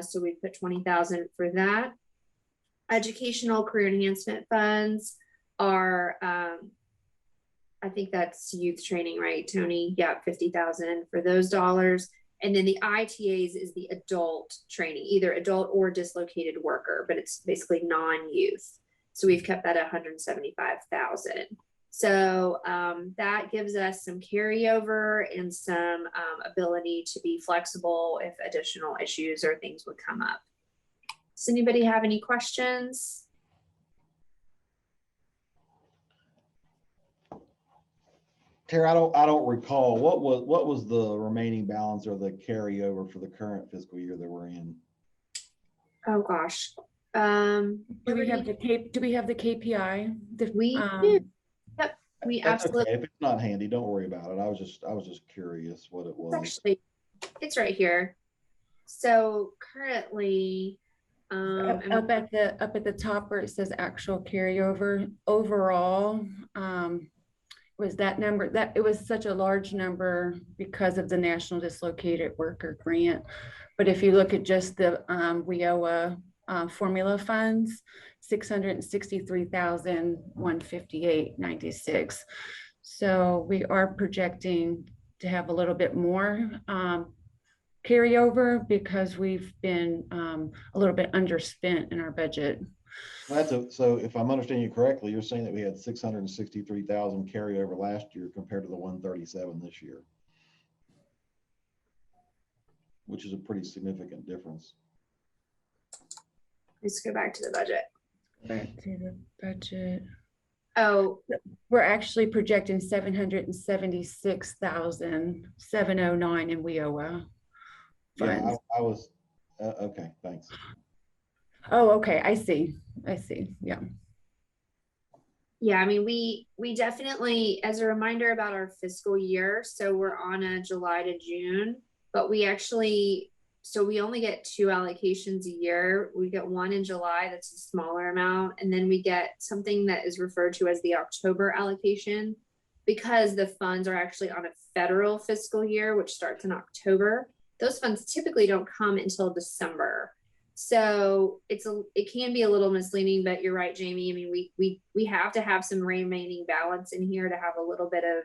G: So we put $20,000 for that. Educational career enhancement funds are, I think that's youth training, right, Tony? Yeah, $50,000 for those dollars. And then the ITAs is the adult training, either adult or dislocated worker, but it's basically non-youth. So we've kept that at $175,000. So that gives us some carryover and some ability to be flexible if additional issues or things would come up. Does anybody have any questions?
A: Tara, I don't recall what was the remaining balance or the carryover for the current fiscal year that we're in.
G: Oh gosh.
K: Do we have the KPI?
G: We do. Yep. We
A: That's
G: absolutely.
A: okay. If it's not handy, don't worry about it. I was just curious what it was.
G: Actually, it's right here. So currently,
K: up at the top where it says actual carryover, overall, was that number, that it was such a large number because of the National Dislocated Worker Grant. But if you look at just the WIOA formula funds, 663,158.96. So we are projecting to have a little bit more carryover because we've been a little bit underspent in our budget.
A: So if I'm understanding you correctly, you're saying that we had 663,000 carryover last year compared to the 137 this year, which is a pretty significant difference.
G: Let's go back to the budget.
K: Back to the budget.
G: Oh,
K: we're actually projecting 776,709 in WIOA funds.
A: Yeah, I was okay. Thanks.
K: Oh, okay. I see. Yeah.
G: Yeah, I mean, we definitely, as a reminder about our fiscal year, so we're on a July to June, but we actually, so we only get 2 allocations a year. We get one in July, that's a smaller amount, and then we get something that is referred to as the October allocation, because the funds are actually on a federal fiscal year, which starts in October. Those funds typically don't come until December. So it can be a little misleading, but you're right, Jamie. I mean, we have to have some remaining balance in here to have a little bit of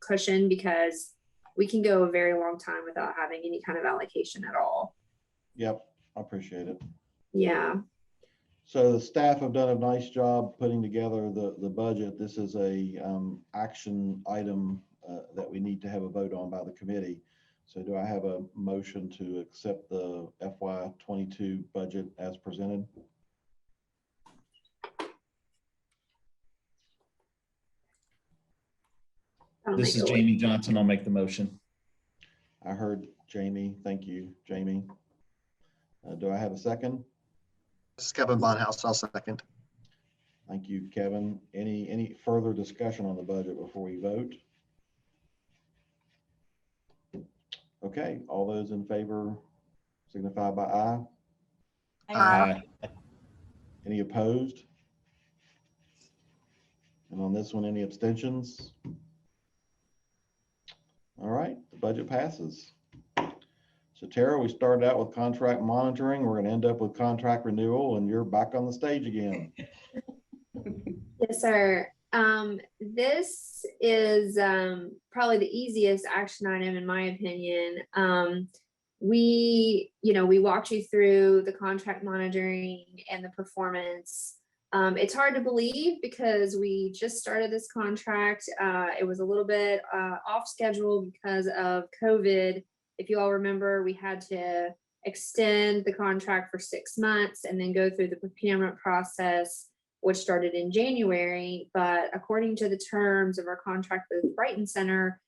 G: cushion, because we can go a very long time without having any kind of allocation at all.
A: Yep, I appreciate it.
G: Yeah.
A: So the staff have done a nice job putting together the budget. This is a action item that we need to have a vote on by the committee. So do I have a motion to accept the FY22 budget as presented?
L: This is Jamie Johnson. I'll make the motion.
A: I heard Jamie. Thank you, Jamie. Do I have a second?
M: This is Kevin Bonhouse. I'll second.
A: Thank you, Kevin. Any further discussion on the budget before we vote? Okay, all those in favor signify by aye.
L: Aye.
A: Any opposed? And on this one, any abstentions? All right, the budget passes. So Tara, we started out with contract monitoring. We're going to end up with contract renewal, and you're back on the stage again.
G: Yes, sir. This is probably the easiest action item in my opinion. We walked you through the contract monitoring and the performance. It's hard to believe because we just started this contract. It was a little bit off schedule because of COVID. If you all remember, we had to extend the contract for 6 months and then go through the procurement process, which started in January. But according to the terms of our contract with Brighton Center,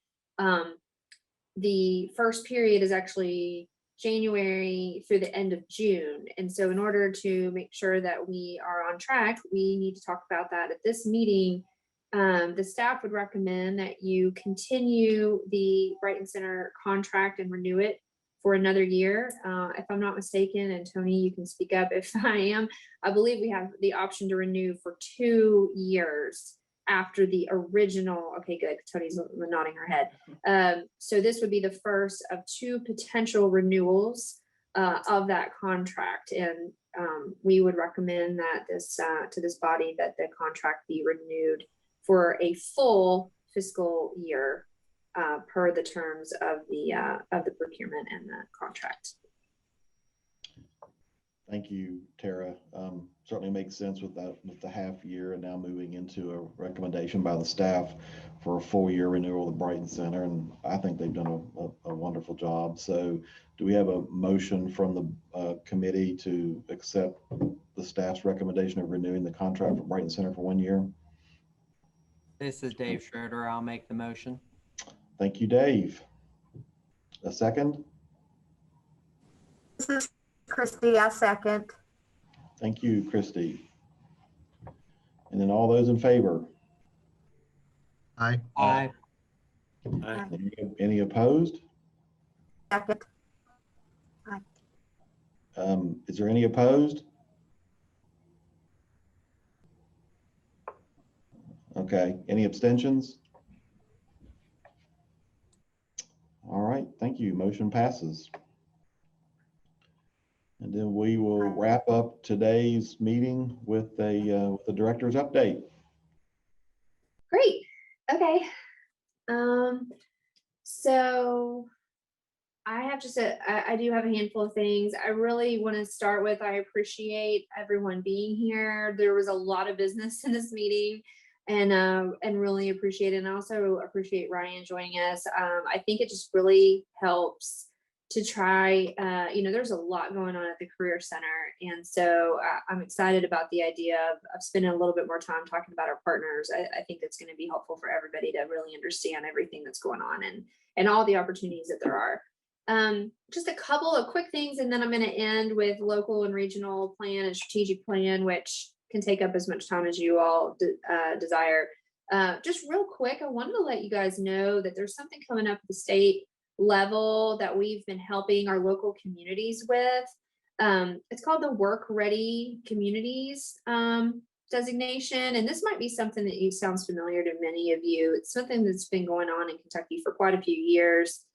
G: the first period is actually January through the end of June. And so in order to make sure that we are on track, we need to talk about that at this meeting. The staff would recommend that you continue the Brighton Center contract and renew it for another year. If I'm not mistaken, and Tony, you can speak up if I am, I believe we have the option to renew for 2 years after the original. Okay, good. Tony's nodding her head. So this would be the first of 2 potential renewals of that contract. And we would recommend that to this body that the contract be renewed for a full fiscal year per the terms of the procurement and the contract.
A: Thank you, Tara. Certainly makes sense with the half year and now moving into a recommendation by the staff for a full year renewal of the Brighton Center. And I think they've done a wonderful job. So do we have a motion from the committee to accept the staff's recommendation of renewing the contract for Brighton Center for 1 year?
F: This is Dave Schroeder. I'll make the motion.
A: Thank you, Dave. A second?
N: This is Christy. I second.
A: Thank you, Christy. And then all those in favor?
M: Aye.
F: Aye.
A: Any opposed?
N: Second.
A: Is there any opposed? Okay, any abstentions? All right, thank you. Motion passes. And then we will wrap up today's meeting with the director's update.
G: Great. Okay. So I have I do have a handful of things. I really want to start with, I appreciate everyone being here. There was a lot of business in this meeting and really appreciate it. And I also appreciate Ryan joining us. I think it just really helps to try, there's a lot going on at the Career Center. And so I'm excited about the idea of spending a little bit more time talking about our partners. I think that's going to be helpful for everybody to really understand everything that's going on and all the opportunities that there are. Just a couple of quick things, and then I'm going to end with local and regional plan and strategic plan, which can take up as much time as you all desire. Just real quick, I wanted to let you guys know that there's something coming up at the state level that we've been helping our local communities with. It's called the Work Ready Communities designation. And this might be something that sounds familiar to many of you. It's something that's been going on in Kentucky for quite a few years.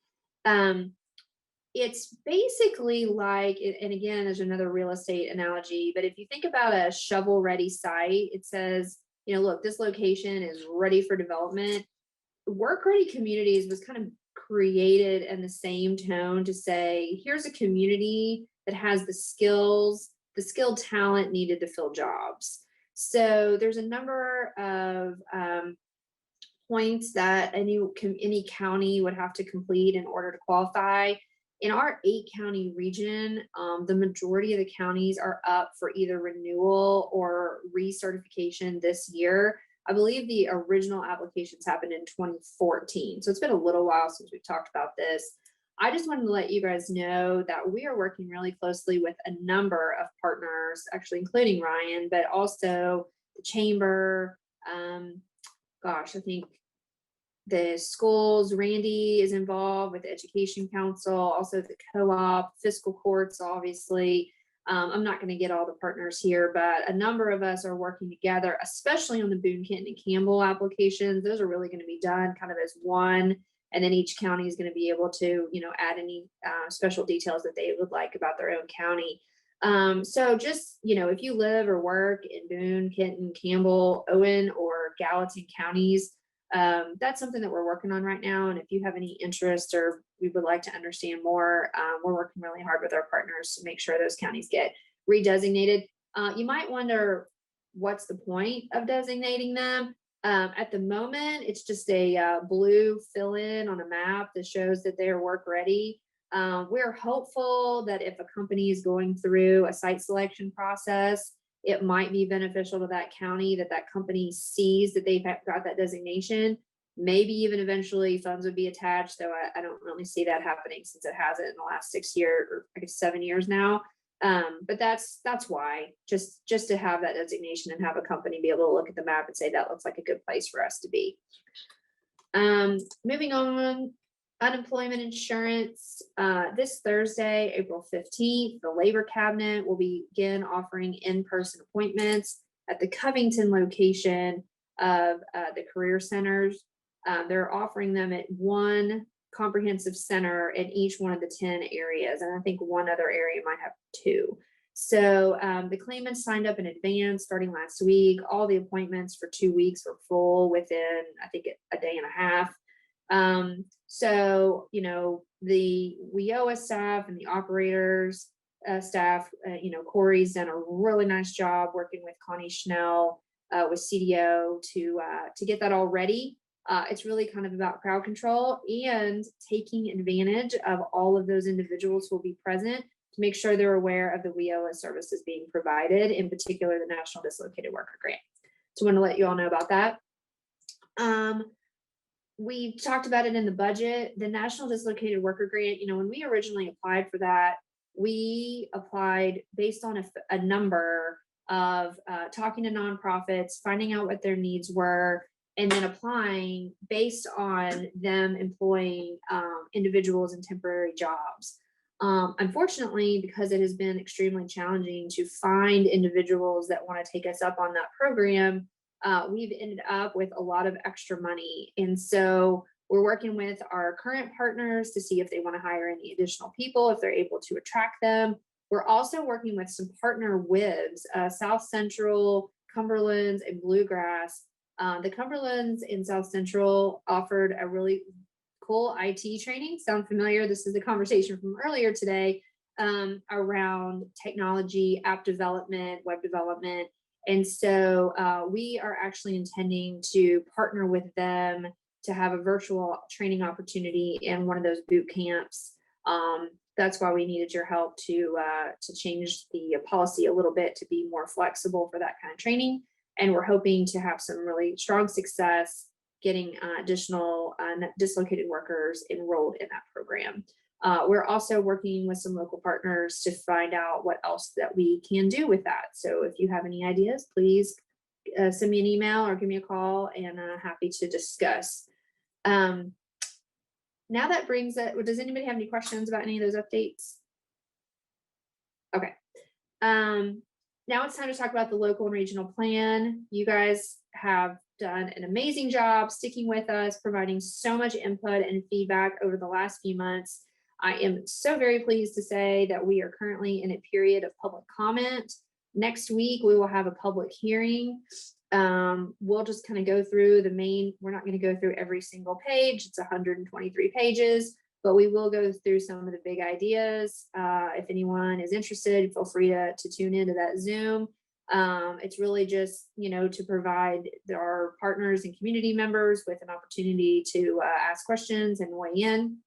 G: It's basically like, and again, there's another real estate analogy, but if you think about a shovel ready site, it says, look, this location is ready for development. Work Ready Communities was kind of created in the same tone to say, here's a community that has the skills, the skilled talent needed to fill jobs. So there's a number of points that any county would have to complete in order to qualify. In our 8-county region, the majority of the counties are up for either renewal or recertification this year. I believe the original applications happened in 2014. So it's been a little while since we've talked about this. I just wanted to let you guys know that we are working really closely with a number of partners, actually including Ryan, but also the chamber. Gosh, I think the schools, Randy is involved with the Education Council, also the co-op, fiscal courts, obviously. I'm not going to get all the partners here, but a number of us are working together, especially on the Boone, Kenton, and Campbell applications. Those are really going to be done kind of as one, and then each county is going to be able to, add any special details that they would like about their own county. So just, if you live or work in Boone, Kenton, Campbell, Owen, or Gallatin counties, that's something that we're working on right now. And if you have any interest or we would like to understand more, we're working really hard with our partners to make sure those counties get redesignated. You might wonder, what's the point of designating them? At the moment, it's just a blue fill-in on a map that shows that they are work ready. We're hopeful that if a company is going through a site selection process, it might be beneficial to that county that that company sees that they've got that designation. Maybe even eventually funds would be attached, though I don't really see that happening since it hasn't in the last 6 years, or I guess 7 years now. But that's why, just to have that designation and have a company be able to look at the map and say that looks like a good place for us to be. Moving on, unemployment insurance. This Thursday, April 15th, the Labor Cabinet will begin offering in-person appointments at the Covington location of the career centers. They're offering them at one comprehensive center in each one of the 10 areas. And I think one other area might have 2. So the claimants signed up in advance starting last week. All the appointments for 2 weeks were full within, I think, a day and a half. So, the WIOA staff and the operators staff, Corey's done a really nice job working with Connie Schnell with CDO to get that all ready. It's really kind of about crowd control and taking advantage of all of those individuals who will be present to make sure they're aware of the WIOA services being provided, in particular the National Dislocated Worker Grant. So I want to let you all know about that. We talked about it in the budget, the National Dislocated Worker Grant. When we originally applied for that, we applied based on a number of talking to nonprofits, finding out what their needs were, and then applying based on them employing individuals in temporary jobs. Unfortunately, because it has been extremely challenging to find individuals that want to take us up on that program, we've ended up with a lot of extra money. And so we're working with our current partners to see if they want to hire any additional people, if they're able to attract them. We're also working with some partner WIBs, South Central, Cumberlands, and Bluegrass. The Cumberlands in South Central offered a really cool IT training. Sound familiar? This is the conversation from earlier today around technology, app development, web development. And so we are actually intending to partner with them to have a virtual training opportunity in one of those boot camps. That's why we needed your help to change the policy a little bit to be more flexible for that kind of training. And we're hoping to have some really strong success getting additional dislocated workers enrolled in that program. We're also working with some local partners to find out what else that we can do with that. So if you have any ideas, please send me an email or give me a call, and happy to discuss. Now that brings it, does anybody have any questions about any of those updates? Okay. Now it's time to talk about the local and regional plan. You guys have done an amazing job sticking with us, providing so much input and feedback over the last few months. I am so very pleased to say that we are currently in a period of public comment. Next week, we will have a public hearing. We'll just kind of go through we're not going to go through every single page. It's 123 pages, but we will go through some of the big ideas. If anyone is interested, feel free to tune into that Zoom. It's really just, to provide our partners and community members with an opportunity to ask questions and weigh in.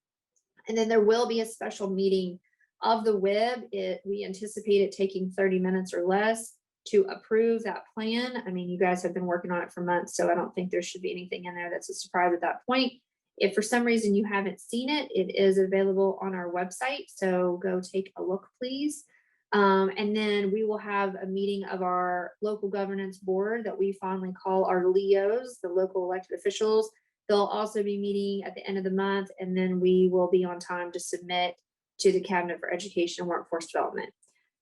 G: And then there will be a special meeting of the WIB. We anticipate it taking 30 minutes or less to approve that plan. I mean, you guys have been working on it for months, so I don't think there should be anything in there that's a surprise at that point. If for some reason you haven't seen it, it is available on our website, so go take a look, please. And then we will have a meeting of our local governance board that we fondly call our LEOs, the local elected officials. They'll also be meeting at the end of the month, and then we will be on time to submit to the Cabinet for Education and Workforce Development.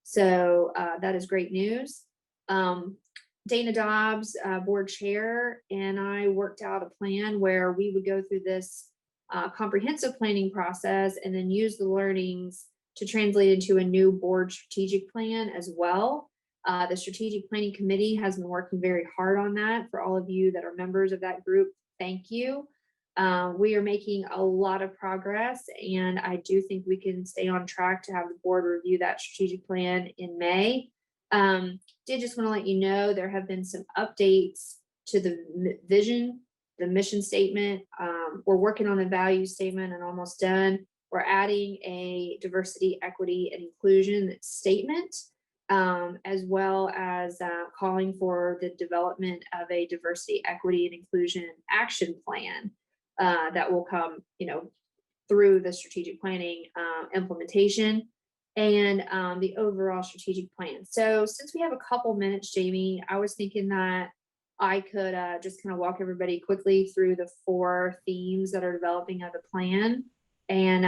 G: So that is great news. Dana Dobbs, board chair, and I worked out a plan where we would go through this comprehensive planning process and then use the learnings to translate into a new board strategic plan as well. The strategic planning committee has been working very hard on that. For all of you that are members of that group, thank you. We are making a lot of progress, and I do think we can stay on track to have the board review that strategic plan in May. Did just want to let you know there have been some updates to the vision, the mission statement. We're working on the value statement and almost done. We're adding a diversity, equity, and inclusion statement, as well as calling for the development of a diversity, equity, and inclusion action plan that will come, through the strategic planning implementation and the overall strategic plan. So since we have a couple minutes, Jamie, I was thinking that I could just kind of walk everybody quickly through the 4 themes that are developing of the plan. And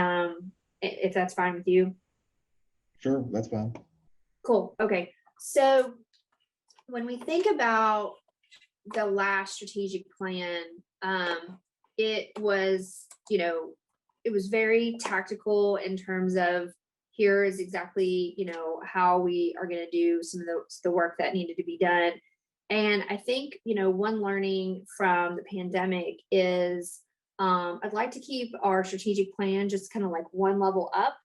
G: if that's fine with you.
A: Sure, that's fine.
G: Cool. Okay. So when we think about the last strategic plan, it was, it was very tactical in terms of here is exactly, how we are going to do some of the work that needed to be done. And I think, one learning from the pandemic is I'd like to keep our strategic plan just kind of like one level up.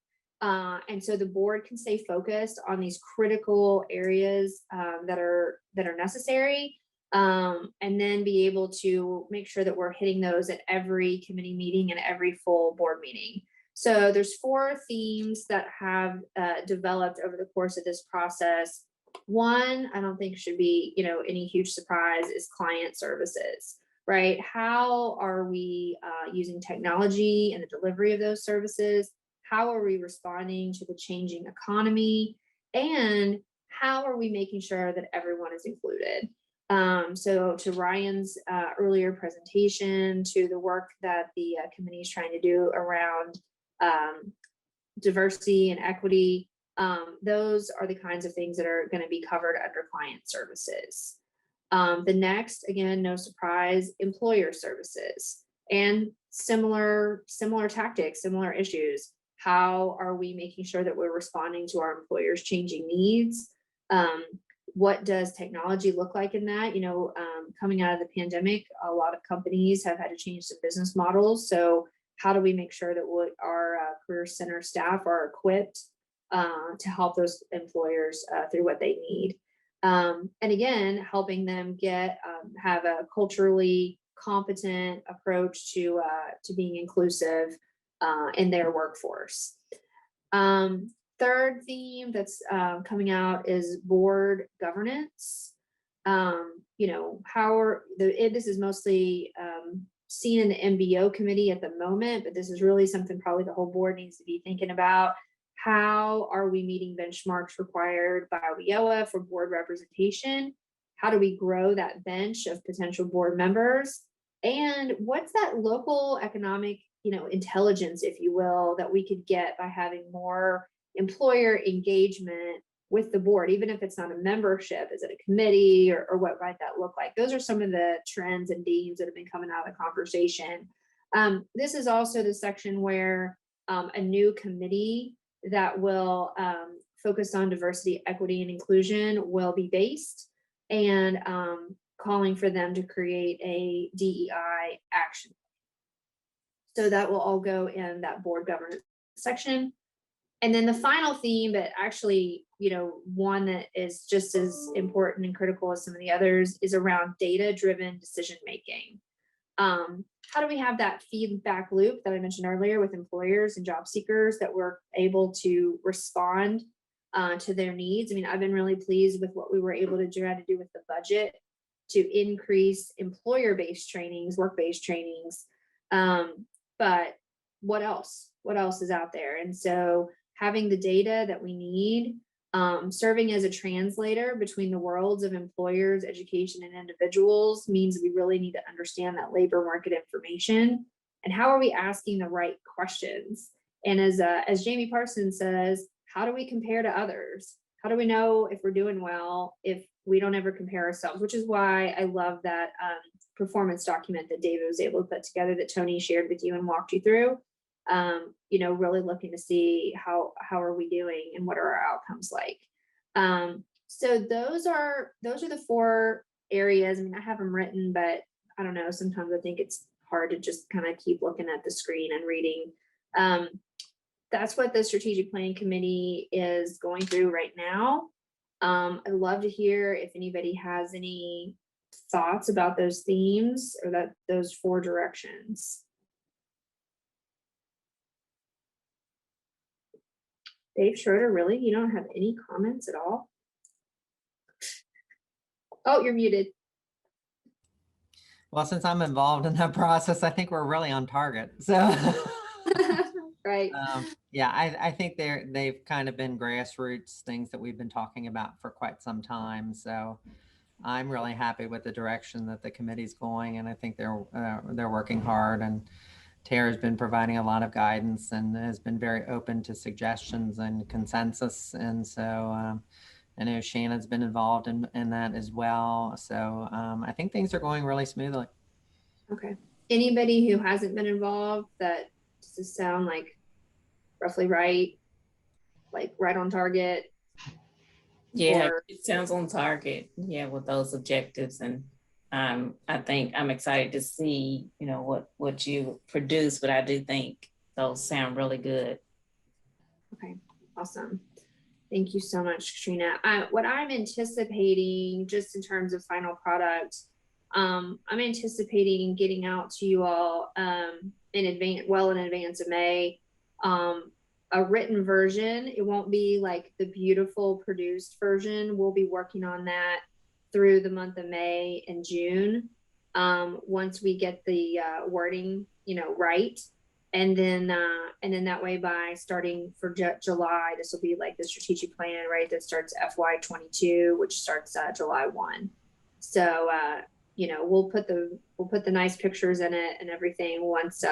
G: And so the board can stay focused on these critical areas that are necessary, and then be able to make sure that we're hitting those at every committee meeting and every full board meeting. So there's 4 themes that have developed over the course of this process. One, I don't think should be, any huge surprise, is client services, right? How are we using technology in the delivery of those services? How are we responding to the changing economy? And how are we making sure that everyone is included? So to Ryan's earlier presentation, to the work that the committee is trying to do around diversity and equity, those are the kinds of things that are going to be covered under client services. The next, again, no surprise, employer services, and similar tactics, similar issues. How are we making sure that we're responding to our employers' changing needs? What does technology look like in that? Coming out of the pandemic, a lot of companies have had to change their business models. So how do we make sure that our career center staff are equipped to help those employers through what they need? And again, helping them have a culturally competent approach to being inclusive in their workforce. Third theme that's coming out is board governance. This is mostly seen in the MBO committee at the moment, but this is really something probably the whole board needs to be thinking about. How are we meeting benchmarks required by WIOA for board representation? How do we grow that bench of potential board members? And what's that local economic, intelligence, if you will, that we could get by having more employer engagement with the board, even if it's not a membership? Is it a committee, or what might that look like? Those are some of the trends and themes that have been coming out of the conversation. This is also the section where a new committee that will focused on diversity, equity, and inclusion will be based, and calling for them to create a DEI action. So that will all go in that board governance section. And then the final theme, but actually, one that is just as important and critical as some of the others, is around data-driven decision-making. How do we have that feedback loop that I mentioned earlier with employers and job seekers, that we're able to respond to their needs? I mean, I've been really pleased with what we were able to try to do with the budget to increase employer-based trainings, work-based trainings. But what else? What else is out there? And so having the data that we need, serving as a translator between the worlds of employers, education, and individuals, means we really need to understand that labor market information and how are we asking the right questions. And as Jamie Parsons says, how do we compare to others? How do we know if we're doing well if we don't ever compare ourselves? Which is why I love that performance document that David was able to put together, that Tony shared with you and walked you through. Really looking to see how are we doing and what are our outcomes like. So those are the 4 areas. I mean, I have them written, but I don't know, sometimes I think it's hard to just kind of keep looking at the screen and reading. That's what the strategic planning committee is going through right now. I'd love to hear if anybody has any thoughts about those themes or those 4 directions. Dave Schroeder, really? You don't have any comments at all? Oh, you're muted.
F: Well, since I'm involved in that process, I think we're really on target. So,
G: right.
F: Yeah, I think they've kind of been grassroots things that we've been talking about for quite some time. So I'm really happy with the direction that the committee's going, and I think they're working hard. And Tara's been providing a lot of guidance and has been very open to suggestions and consensus. And so I know Shannon's been involved in that as well. So I think things are going really smoothly.
G: Okay. Anybody who hasn't been involved, that does this sound like roughly right? Like right on target?
H: Yeah,
G: Or,
H: it sounds on target. Yeah, with those objectives. And I think I'm excited to see, what you produce, but I do think those sound really good.
G: okay, awesome. Thank you so much, Katrina. What I'm anticipating, just in terms of final product, I'm anticipating getting out to you all in advance of May, a written version. It won't be like the beautiful produced version. We'll be working on that through the month of May and June. Once we get the wording, right. And then that way, by starting for July, this will be like the strategic plan, right? That starts FY22, which starts July 1. So, we'll put the nice pictures in it and everything once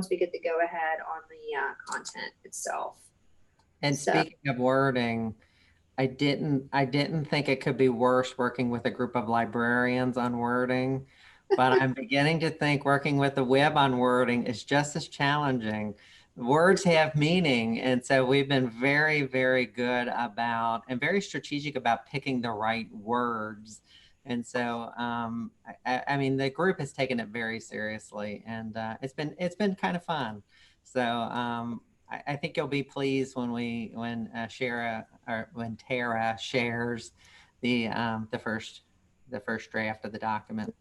G: we get the go ahead on the content itself.
F: And speaking of wording, I didn't think it could be worse working with a group of librarians on wording, but I'm beginning to think working with the WIB on wording is just as challenging. Words have meaning. And so we've been very, very good about and very strategic about picking the right words. And so, I mean, the group has taken it very seriously, and it's been kind of fun. So I think you'll be pleased when Tara shares the first draft of the document.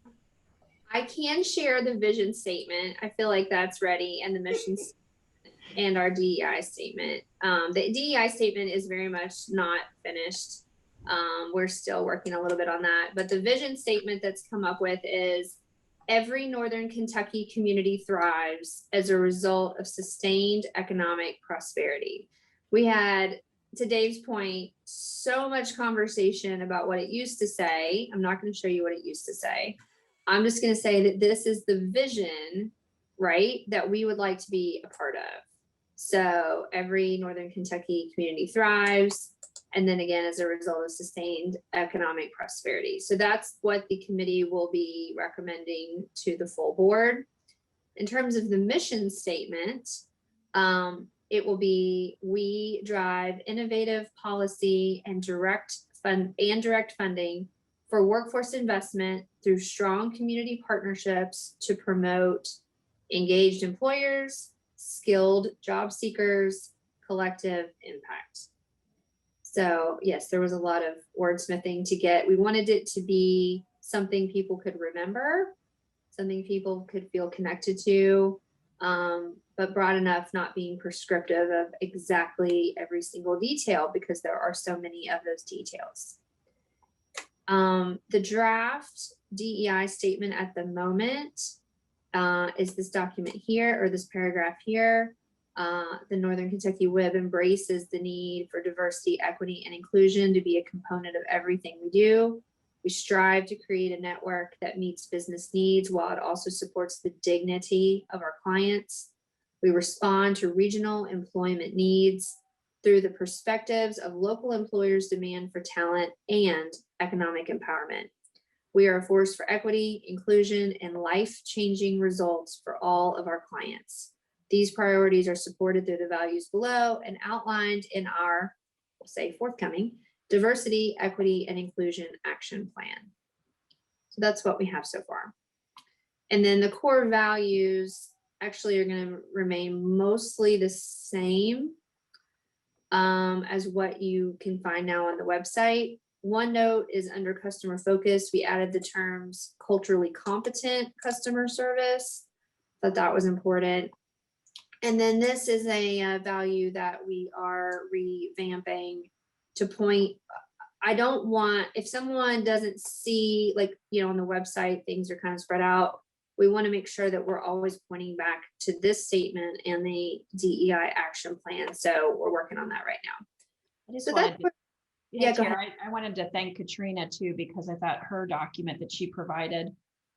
G: I can share the vision statement. I feel like that's ready, and the mission and our DEI statement. The DEI statement is very much not finished. We're still working a little bit on that, but the vision statement that's come up with is: every Northern Kentucky community thrives as a result of sustained economic prosperity. We had, to Dave's point, so much conversation about what it used to say. I'm not going to show you what it used to say. I'm just going to say that this is the vision, right, that we would like to be a part of. So every Northern Kentucky community thrives. And then again, as a result of sustained economic prosperity. So that's what the committee will be recommending to the full board. In terms of the mission statement, it will be we drive innovative policy and direct funding for workforce investment through strong community partnerships to promote engaged employers, skilled job seekers, collective impact. So yes, there was a lot of wordsmithing to get. We wanted it to be something people could remember, something people could feel connected to, but broad enough, not being prescriptive of exactly every single detail, because there are so many of those details. The draft DEI statement at the moment is this document here, or this paragraph here. The Northern Kentucky WIB embraces the need for diversity, equity, and inclusion to be a component of everything we do. We strive to create a network that meets business needs while it also supports the dignity of our clients. We respond to regional employment needs through the perspectives of local employers' demand for talent and economic empowerment. We are a force for equity, inclusion, and life-changing results for all of our clients. These priorities are supported through the values below and outlined in our, we'll say, forthcoming diversity, equity, and inclusion action plan. So that's what we have so far. And then the core values actually are going to remain mostly the same as what you can find now on the website. One note is under customer focus, we added the terms culturally competent customer service. Thought that was important. And then this is a value that we are revamping to point. I don't want, if someone doesn't see, like, you know, on the website, things are kind of spread out. We want to make sure that we're always pointing back to this statement and the DEI action plan. So we're working on that right now.
O: I just
G: So
O: wanted to,
G: yeah, go ahead.
O: I wanted to thank Katrina too, because I thought her document that she provided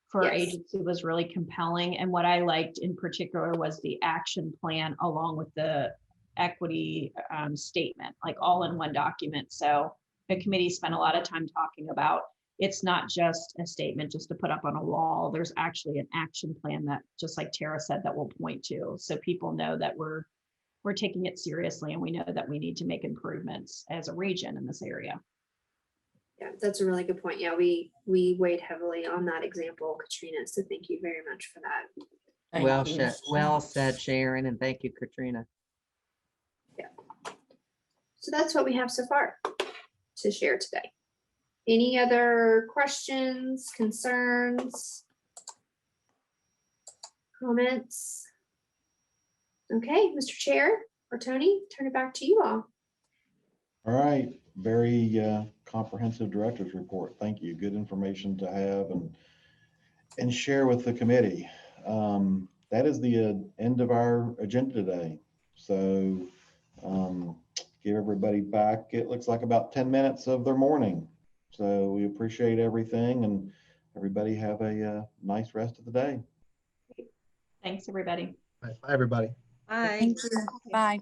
O: for our
G: Yes.
O: agency was really compelling. And what I liked in particular was the action plan along with the equity statement, like all in one document. So the committee spent a lot of time talking about, it's not just a statement just to put up on a wall. There's actually an action plan that, just like Tara said, that we'll point to. So people know that we're taking it seriously, and we know that we need to make improvements as a region in this area.
G: Yeah, that's a really good point. Yeah, we weighed heavily on that example, Katrina. So thank you very much for that.
F: Well said, Sharon, and thank you, Katrina.
G: Yeah. So that's what we have so far to share today. Any other questions, concerns, comments? Okay, Mr. Chair or Tony, turn it back to you all.
A: All right, very comprehensive director's report. Thank you. Good information to have and share with the committee. That is the end of our agenda today. So give everybody back, it looks like about 10 minutes of their morning. So we appreciate everything, and everybody have a nice rest of the day.
O: Thanks, everybody.
M: Bye, everybody.
D: Bye.
B: Thank you. Bye.